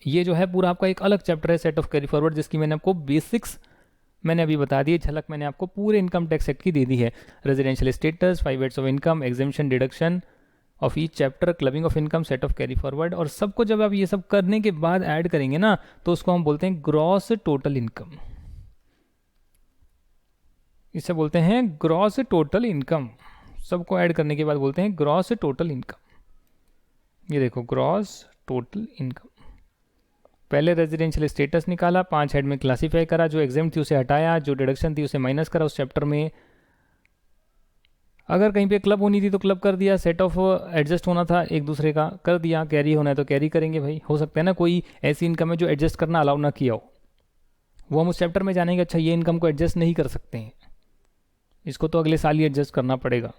ये जो है पूरा आपका एक अलग चैप्टर है सेट ऑफ कैरी फॉरवर्ड, जिसकी मैंने आपको बेसिक्स मैंने अभी बता दी, झलक मैंने आपको पूरे इनकम टैक्स एक्ट की दे दी है। Residential status, 5 heads of income, exemption, deduction of each chapter, clubbing of income, set of carry forward, और सबको जब आप ये सब करने के बाद ऐड करेंगे ना तो उसको हम बोलते हैं ग्रॉस टोटल इनकम। इसे बोलते हैं ग्रॉस टोटल इनकम। सबको ऐड करने के बाद बोलते हैं ग्रॉस टोटल इनकम। ये देखो ग्रॉस टोटल इनकम। पहले रेजिडेंशियल स्टेटस निकाला, 5 हेड में क्लासीफाई करा, जो एग्जाम थी उसे हटाया, जो डिडक्शन थी उसे माइनस करा उस चैप्टर में। अगर कहीं पे क्लब होनी थी तो क्लब कर दिया, सेट ऑफ एडजस्ट होना था एक दूसरे का कर दिया, कैरी होना है तो कैरी करेंगे भाई। हो सकता है ना कोई ऐसी इनकम है जो एडजस्ट करना अलाउ ना किया हो, वो हम उस चैप्टर में जानेंगे, अच्छा ये इनकम को एडजस्ट नहीं कर सकते हैं, इसको तो अगले साल ही एडजस्ट करना पड़ेगा।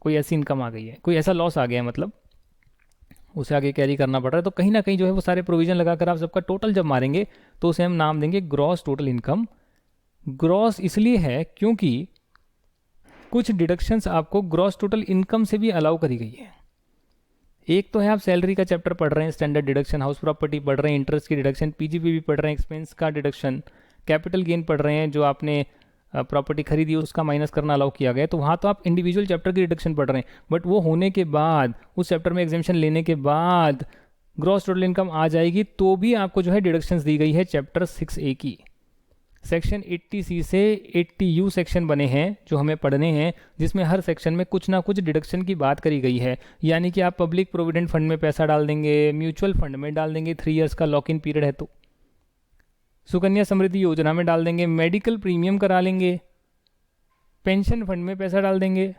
कोई ऐसी इनकम आ गई है, कोई ऐसा लॉस आ गया है, मतलब उसे आगे कैरी करना पड़ रहा है, तो कहीं ना कहीं जो है वो सारे प्रोविजन लगाकर आप सबका टोटल जब मारेंगे तो उसे हम नाम देंगे ग्रॉस टोटल इनकम। ग्रॉस इसलिए है क्योंकि कुछ डिडक्शंस आपको ग्रॉस टोटल इनकम से भी अलाउ करी गई है। एक तो है आप सैलरी का चैप्टर पढ़ रहे हैं, स्टैंडर्ड डिडक्शन, हाउस प्रॉपर्टी पढ़ रहे हैं, इंटरेस्ट की डिडक्शन, पीजीपी भी पढ़ रहे हैं, एक्सपेंस का डिडक्शन, कैपिटल गेन पढ़ रहे हैं, जो आपने प्रॉपर्टी खरीदी उसका माइनस करना अलाउ किया गया, तो वहाँ तो आप इंडिविजुअल चैप्टर की डिडक्शन पढ़ रहे हैं। बट वो होने के बाद, उस चैप्टर में एग्जामेशन लेने के बाद ग्रॉस टोटल इनकम आ जाएगी, तो भी आपको जो है डिडक्शंस दी गई है चैप्टर 6A की। सेक्शन 80C से 80U सेक्शन बने हैं जो हमें पढ़ने हैं, जिसमें हर सेक्शन में कुछ ना कुछ डिडक्शन की बात करी गई है। यानी कि आप पब्लिक प्रोविडेंट फंड में पैसा डाल देंगे, म्यूचुअल फंड में डाल देंगे, 3 इयर्स का लॉक इन पीरियड है, तो सुकन्या समृद्धि योजना में डाल देंगे, मेडिकल प्रीमियम करा लेंगे, पेंशन फंड में पैसा डाल देंगे,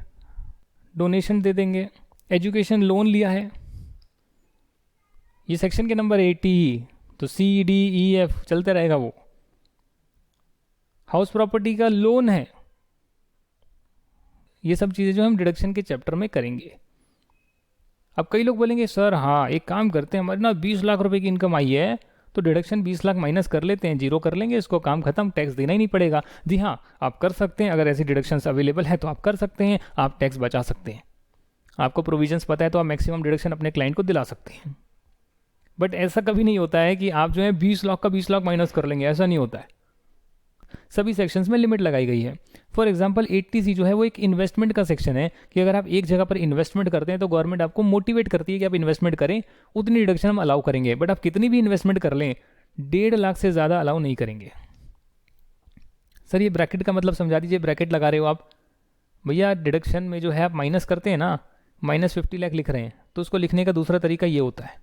डोनेशन दे देंगे, एजुकेशन लोन लिया है, ये सेक्शन के नंबर 80, तो CDEF चलते रहेगा वो। हाउस प्रॉपर्टी का लोन है, ये सब चीज़ें जो हम डिडक्शन के चैप्टर में करेंगे। अब कई लोग बोलेंगे सर हाँ एक काम करते हैं, हमारे ना 20 लाख रुपए की इनकम आई है तो डिडक्शन 20 लाख माइनस कर लेते हैं, जीरो कर लेंगे, इसको काम खत्म, टैक्स देना ही नहीं पड़ेगा। जी हाँ आप कर सकते हैं, अगर ऐसी डिडक्शंस अवेलेबल है तो आप कर सकते हैं, आप टैक्स बचा सकते हैं, आपको प्रोविजंस पता है तो आप मैक्सिमम डिडक्शन अपने क्लाइंट को दिला सकते हैं। बट ऐसा कभी नहीं होता है कि आप जो है 20 लाख का 20 लाख माइनस कर लेंगे, ऐसा नहीं होता है। सभी सेक्शंस में लिमिट लगाई गई है। फॉर एग्जांपल 80C जो है वो एक इन्वेस्टमेंट का सेक्शन है कि अगर आप एक जगह पर इन्वेस्टमेंट करते हैं तो गवर्नमेंट आपको मोटिवेट करती है कि आप इन्वेस्टमेंट करें, उतनी डिडक्शन हम अलाउ करेंगे। बट आप कितनी भी इन्वेस्टमेंट कर लें 1.5 लाख से ज़्यादा अलाउ नहीं करेंगे। सर ये ब्रैकेट का मतलब समझा दीजिए, ब्रैकेट लगा रहे हो आप भैया, डिडक्शन में जो है आप माइनस करते हैं ना, -50 लाख लिख रहे हैं, तो उसको लिखने का दूसरा तरीका ये होता है।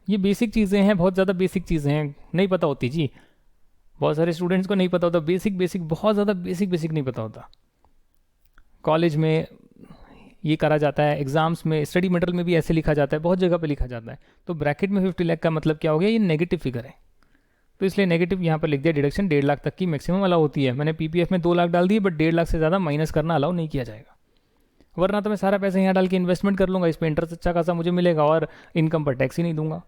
ये बेसिक चीज़ें हैं, बहुत ज़्यादा बेसिक चीज़ें हैं, नहीं पता होती जी, बहुत सारे स्टूडेंट्स को नहीं पता होता, बेसिक बहुत ज़्यादा बेसिक नहीं पता होता। कॉलेज में ये करा जाता है, एग्जाम्स में, स्टडी मटेरियल में भी ऐसे लिखा जाता है, बहुत जगह पे लिखा जाता है। तो ब्रैकेट में 50 लाख का मतलब क्या हो गया, ये नेगेटिव फिगर है, तो इसलिए नेगेटिव यहाँ पर लिख दिया। डिडक्शन 1.5 लाख तक की मैक्सिमम अलाउ होती है। मैंने PPF में 2 लाख डाल दिए, बट 1.5 लाख से ज़्यादा माइनस करना अलाउ नहीं किया जाएगा। वरना तो मैं सारा पैसा यहाँ डाल के इन्वेस्टमेंट कर लूँगा, इस पर इंटरेस्ट अच्छा खासा मुझे मिलेगा और इनकम पर टैक्स ही नहीं दूंगा।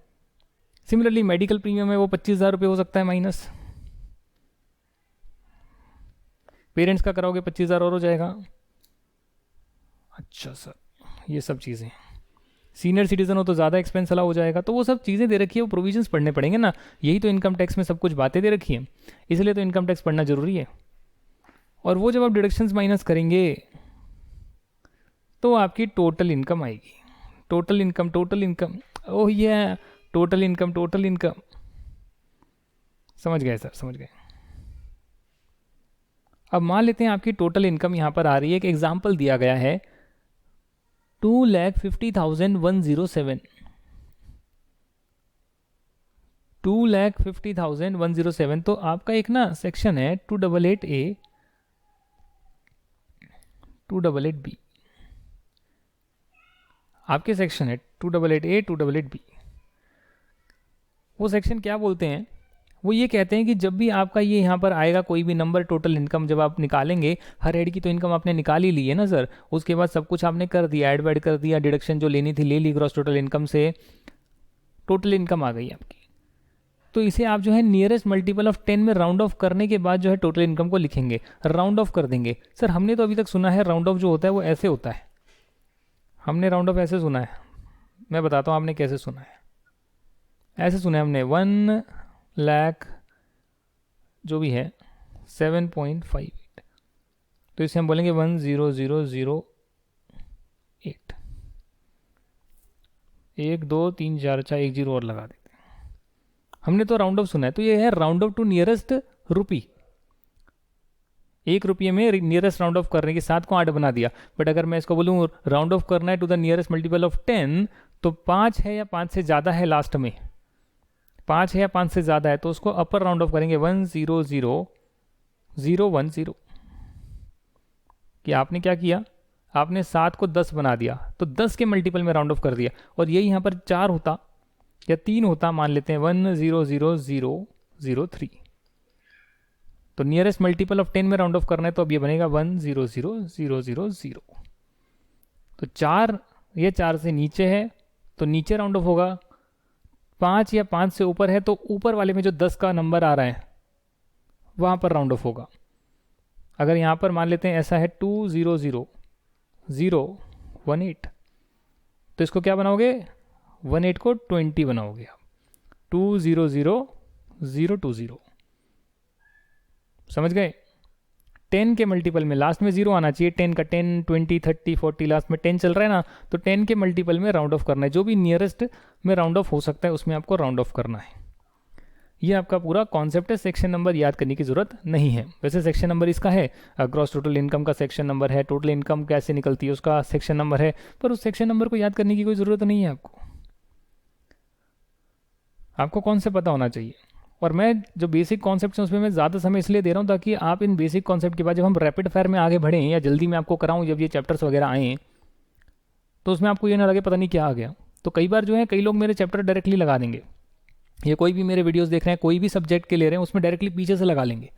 सिमिलरली मेडिकल प्रीमियम है वो 25,000 रुपये हो सकता है माइनस, पेरेंट्स का कराओगे 25,000 और हो जाएगा। अच्छा सर ये सब चीज़ें, सीनियर सिटीजन हो तो ज़्यादा एक्सपेंस अलाउ हो जाएगा, तो वो सब चीज़ें दे रखी है, वो प्रोविजंस पढ़ने पड़ेंगे ना। यही तो इनकम टैक्स में सब कुछ बातें दे रखी है, इसलिए तो इनकम टैक्स पढ़ना जरूरी है। और वो जब आप डिडक्शंस माइनस करेंगे तो आपकी टोटल इनकम आएगी। टोटल इनकम ओह ये टोटल इनकम समझ गए सर, समझ गए। अब मान लेते हैं आपकी टोटल इनकम यहाँ पर आ रही है, एक एग्जाम्पल दिया गया है 2,50,107, 2,50,107। तो आपका एक ना सेक्शन है 288A 288B, आपके सेक्शन है 288A 288B। वो सेक्शन क्या बोलते हैं, वो ये कहते हैं कि जब भी आपका ये यहाँ पर आएगा कोई भी नंबर, टोटल इनकम जब आप निकालेंगे, हर हेड की तो इनकम आपने निकाल ही ली है ना सर, उसके बाद सब कुछ आपने कर दिया, ऐड वैड कर दिया, डिडक्शन जो लेनी थी ले ली, ग्रॉस टोटल इनकम से टोटल इनकम आ गई आपकी। तो इसे आप जो है नियरेस्ट मल्टीपल ऑफ 10 में राउंड ऑफ करने के बाद जो है टोटल इनकम को लिखेंगे, राउंड ऑफ कर देंगे। सर हमने तो अभी तक सुना है राउंड ऑफ जो होता है वो ऐसे होता है, हमने राउंड ऑफ ऐसे सुना है, मैं बताता हूँ आपने कैसे सुना है। ऐसे सुना है हमने 1 लाख जो भी है 7.58, तो इसे हम बोलेंगे 10008, 1 2 3 4 अच्छा 1 0 और लगा देते हैं। हमने तो राउंड ऑफ सुना है, तो ये है राउंड ऑफ टू नियरेस्ट रुपी। ₹1 में नियरेस्ट राउंड ऑफ करने के 7 को 8 बना दिया। बट अगर मैं इसको बोलूँ राउंड ऑफ करना है to the nearest multiple of 10, तो 5 है या 5 से ज़्यादा है, लास्ट में 5 है या 5 से ज़्यादा है, तो उसको अपर राउंड ऑफ करेंगे 100,010। कि आपने क्या किया, आपने 7 को 10 बना दिया, तो 10 के मल्टीपल में राउंड ऑफ कर दिया। और यही यहाँ पर 4 होता या 3 होता, मान लेते हैं 100,003, तो नियरेस्ट मल्टीपल ऑफ 10 में राउंड ऑफ करना है, तो अब ये बनेगा 100,000। तो 4, ये 4 से नीचे है तो नीचे राउंड ऑफ होगा, 5 या 5 से ऊपर है तो ऊपर वाले में जो 10 का नंबर आ रहा है वहाँ पर राउंड ऑफ होगा। अगर यहाँ पर मान लेते हैं ऐसा है 200,018, तो इसको क्या बनाओगे, 18 को 20 बनाओगे आप, 200,020। समझ गए। 10 के मल्टीपल में लास्ट में 0 आना चाहिए, 10 का 10, 20, 30, 40, लास्ट में 10 चल रहा है ना, तो 10 के मल्टीपल में राउंड ऑफ करना है। जो भी नियरेस्ट में राउंड ऑफ हो सकता है उसमें आपको राउंड ऑफ करना है। ये आपका पूरा कॉन्सेप्ट है, सेक्शन नंबर याद करने की ज़रूरत नहीं है। वैसे सेक्शन नंबर इसका है, ग्रॉस टोटल इनकम का सेक्शन नंबर है, टोटल इनकम कैसे निकलती है उसका सेक्शन नंबर है, पर उस सेक्शन नंबर को याद करने की कोई ज़रूरत नहीं है। आपको कौन से पता होना चाहिए। और मैं जो बेसिक कॉन्सेप्ट हैं उसमें मैं ज़्यादा समय इसलिए दे रहा हूँ ताकि आप इन बेसिक कॉन्सेप्ट के बाद जब हम रैपिड फायर में आगे बढ़ें या जल्दी मैं आपको कराऊँ, जब ये चैप्टर्स वगैरह आएँ, तो उसमें आपको ये ना लगे पता नहीं क्या आ गया। तो कई बार जो है कई लोग मेरे चैप्टर डायरेक्टली लगा देंगे, या कोई भी मेरे वीडियोस देख रहे हैं, कोई भी सब्जेक्ट के ले रहे हैं, उसमें डायरेक्टली पीछे से लगा लेंगे।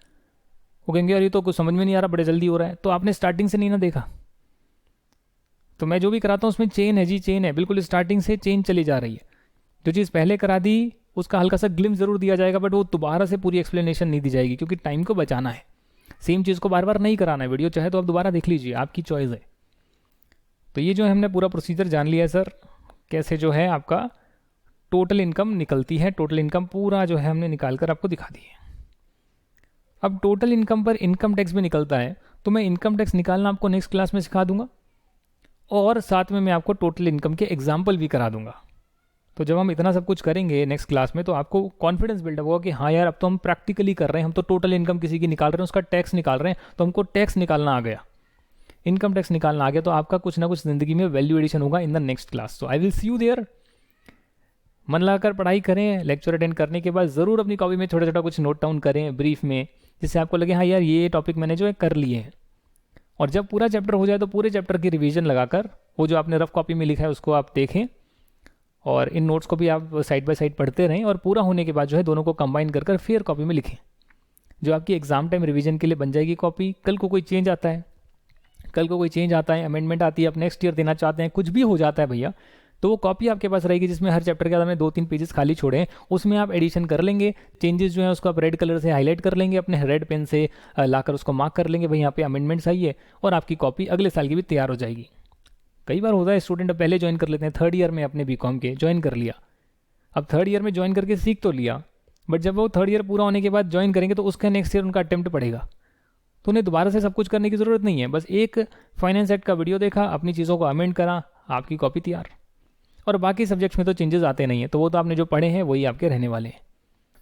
वो कहेंगे यार ये तो कुछ समझ में नहीं आ रहा, बड़े जल्दी हो रहा है। तो आपने स्टार्टिंग से नहीं ना देखा। तो मैं जो भी कराता हूँ उसमें चेन है जी, चेन है, बिल्कुल स्टार्टिंग से चेन चली जा रही है। जो चीज़ पहले करा दी उसका हल्का सा ग्लिम्स ज़रूर दिया जाएगा, बट वो दोबारा से पूरी एक्सप्लेनेशन नहीं दी जाएगी, क्योंकि टाइम को बचाना है। सेम चीज़ को बार बार नहीं कराना है। वीडियो चाहे तो आप दोबारा देख लीजिए, आपकी चॉइस है। तो ये जो है हमने पूरा प्रोसीजर जान लिया है सर, कैसे जो है आपका टोटल इनकम निकलती है। टोटल इनकम पूरा जो है हमने निकाल कर आपको दिखा दी है। अब टोटल इनकम पर इनकम टैक्स भी निकलता है, तो मैं इनकम टैक्स निकालना आपको नेक्स्ट क्लास में सिखा दूंगा, और साथ में मैं आपको टोटल इनकम के एग्जाम्पल भी करा दूंगा। तो जब हम इतना सब कुछ करेंगे नेक्स्ट क्लास में, तो आपको कॉन्फिडेंस बिल्डअप होगा कि हाँ यार अब तो हम प्रैक्टिकली कर रहे हैं, हम तो टोटल इनकम किसी की निकाल रहे हैं, उसका टैक्स निकाल रहे हैं, तो हमको टैक्स निकालना आ गया, इनकम टैक्स निकालना आ गया। तो आपका कुछ ना कुछ जिंदगी में वैल्यू एडिशन होगा इन द नेक्स्ट क्लास। तो I will see you there. मन लगाकर पढ़ाई करें, लेक्चर अटेंड करने के बाद ज़रूर अपनी कॉपी में छोटा छोटा कुछ नोट डाउन करें ब्रीफ में, जिससे आपको लगे हाँ यार ये टॉपिक मैंने जो है कर लिए हैं। और जब पूरा चैप्टर हो जाए तो पूरे चैप्टर की रिवीजन लगाकर वो जो आपने रफ कॉपी में लिखा है उसको आप देखें, और इन नोट्स को भी आप साइड बाय साइड पढ़ते रहें, और पूरा होने के बाद जो है दोनों को कंबाइन कर फिर कॉपी में लिखें, जो आपकी एग्जाम टाइम रिवीजन के लिए बन जाएगी कॉपी। कल को कोई चेंज आता है, अमेंडमेंट आती है, आप नेक्स्ट ईयर देना चाहते हैं, कुछ भी हो जाता है भैया, तो वो कॉपी आपके पास रहेगी जिसमें हर चैप्टर के बाद हमने 2-3 पेजेस खाली छोड़े हैं, उसमें आप एडिशन कर लेंगे। चेंजेस जो है उसको आप रेड कलर से हाईलाइट कर लेंगे, अपने रेड पेन से लाकर उसको मार्क कर लेंगे, भाई यहाँ पे अमेंडमेंट्स आई है, और आपकी कॉपी अगले साल की भी तैयार हो जाएगी। कई बार होता है स्टूडेंट पहले ज्वाइन कर लेते हैं, 3rd ईयर में अपने बीकॉम के ज्वाइन कर लिया, अब 3rd ईयर में ज्वाइन करके सीख तो लिया, बट जब वो 3rd ईयर पूरा होने के बाद ज्वाइन करेंगे तो उसका नेक्स्ट ईयर उनका अटेम्प्ट पड़ेगा, तो उन्हें दोबारा से सब कुछ करने की ज़रूरत नहीं है। बस एक फाइनेंस एक्ट का वीडियो देखा, अपनी चीज़ों को अमेंड करा, आपकी कॉपी तैयार। और बाकी सब्जेक्ट्स में तो चेंजेस आते नहीं हैं, तो वो तो आपने जो पढ़े हैं वही आपके रहने वाले हैं।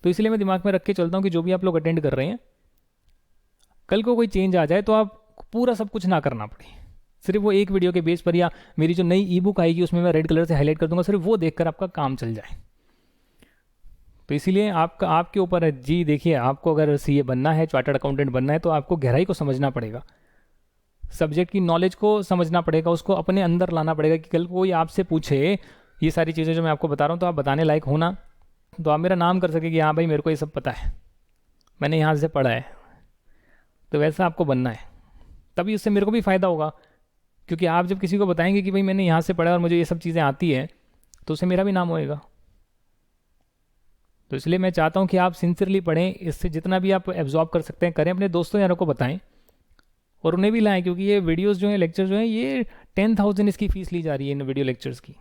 तो इसलिए मैं दिमाग में रख के चलता हूँ कि जो भी आप लोग अटेंड कर रहे हैं, कल को कोई चेंज आ जाए तो आप पूरा सब कुछ ना करना पड़े, सिर्फ वो एक वीडियो के बेस पर, या मेरी जो नई ई बुक आएगी उसमें मैं रेड कलर से हाईलाइट कर दूंगा, सिर्फ वो देखकर आपका काम चल जाए। तो इसीलिए आपके ऊपर है जी। देखिए, आपको अगर सीए बनना है, चार्टर्ड अकाउंटेंट बनना है, तो आपको गहराई को समझना पड़ेगा, सब्जेक्ट की नॉलेज को समझना पड़ेगा, उसको अपने अंदर लाना पड़ेगा कि कल कोई आपसे पूछे ये सारी चीज़ें जो मैं आपको बता रहा हूँ, तो आप बताने लायक होना, तो आप मेरा नाम कर सके कि हाँ भाई मेरे को ये सब पता है, मैंने यहाँ से पढ़ा है। तो वैसा आपको बनना है, तभी उससे मेरे को भी फ़ायदा होगा, क्योंकि आप जब किसी को बताएंगे कि भाई मैंने यहाँ से पढ़ा और मुझे ये सब चीज़ें आती है, तो उससे मेरा भी नाम होएगा। तो इसलिए मैं चाहता हूँ कि आप सिंसियरली पढ़ें, इससे जितना भी आप एब्जॉर्ब कर सकते हैं करें, अपने दोस्तों यारों को बताएं और उन्हें भी लाएं, क्योंकि ये वीडियोस जो हैं, लेक्चर जो हैं, ये 10,000 इसकी फ़ीस ली जा रही है इन वीडियो लेक्चर्स की।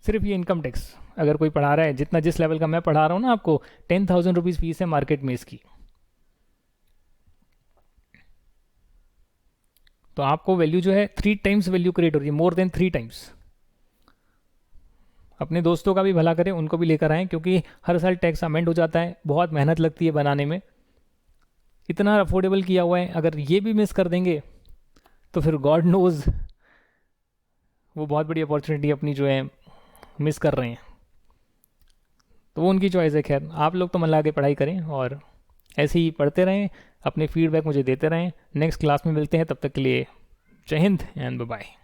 सिर्फ ये इनकम टैक्स अगर कोई पढ़ा रहा है, जितना जिस लेवल का मैं पढ़ा रहा हूँ ना, आपको 10,000 रुपीज़ फीस है मार्केट में इसकी। तो आपको वैल्यू जो है 3 टाइम्स वैल्यू क्रिएट हो रही है, मोर देन 3 टाइम्स। अपने दोस्तों का भी भला करें, उनको भी लेकर आएँ, क्योंकि हर साल टैक्स अमेंड हो जाता है, बहुत मेहनत लगती है बनाने में। इतना अफोर्डेबल किया हुआ है, अगर ये भी मिस कर देंगे तो फिर गॉड नोज़ वो बहुत बड़ी अपॉर्चुनिटी अपनी जो है मिस कर रहे हैं। तो वो उनकी चॉइस है। खैर, आप लोग तो मन लगा के पढ़ाई करें और ऐसे ही पढ़ते रहें, अपने फीडबैक मुझे देते रहें। नेक्स्ट क्लास में मिलते हैं, तब तक के लिए जय हिंद एंड बाय बाय।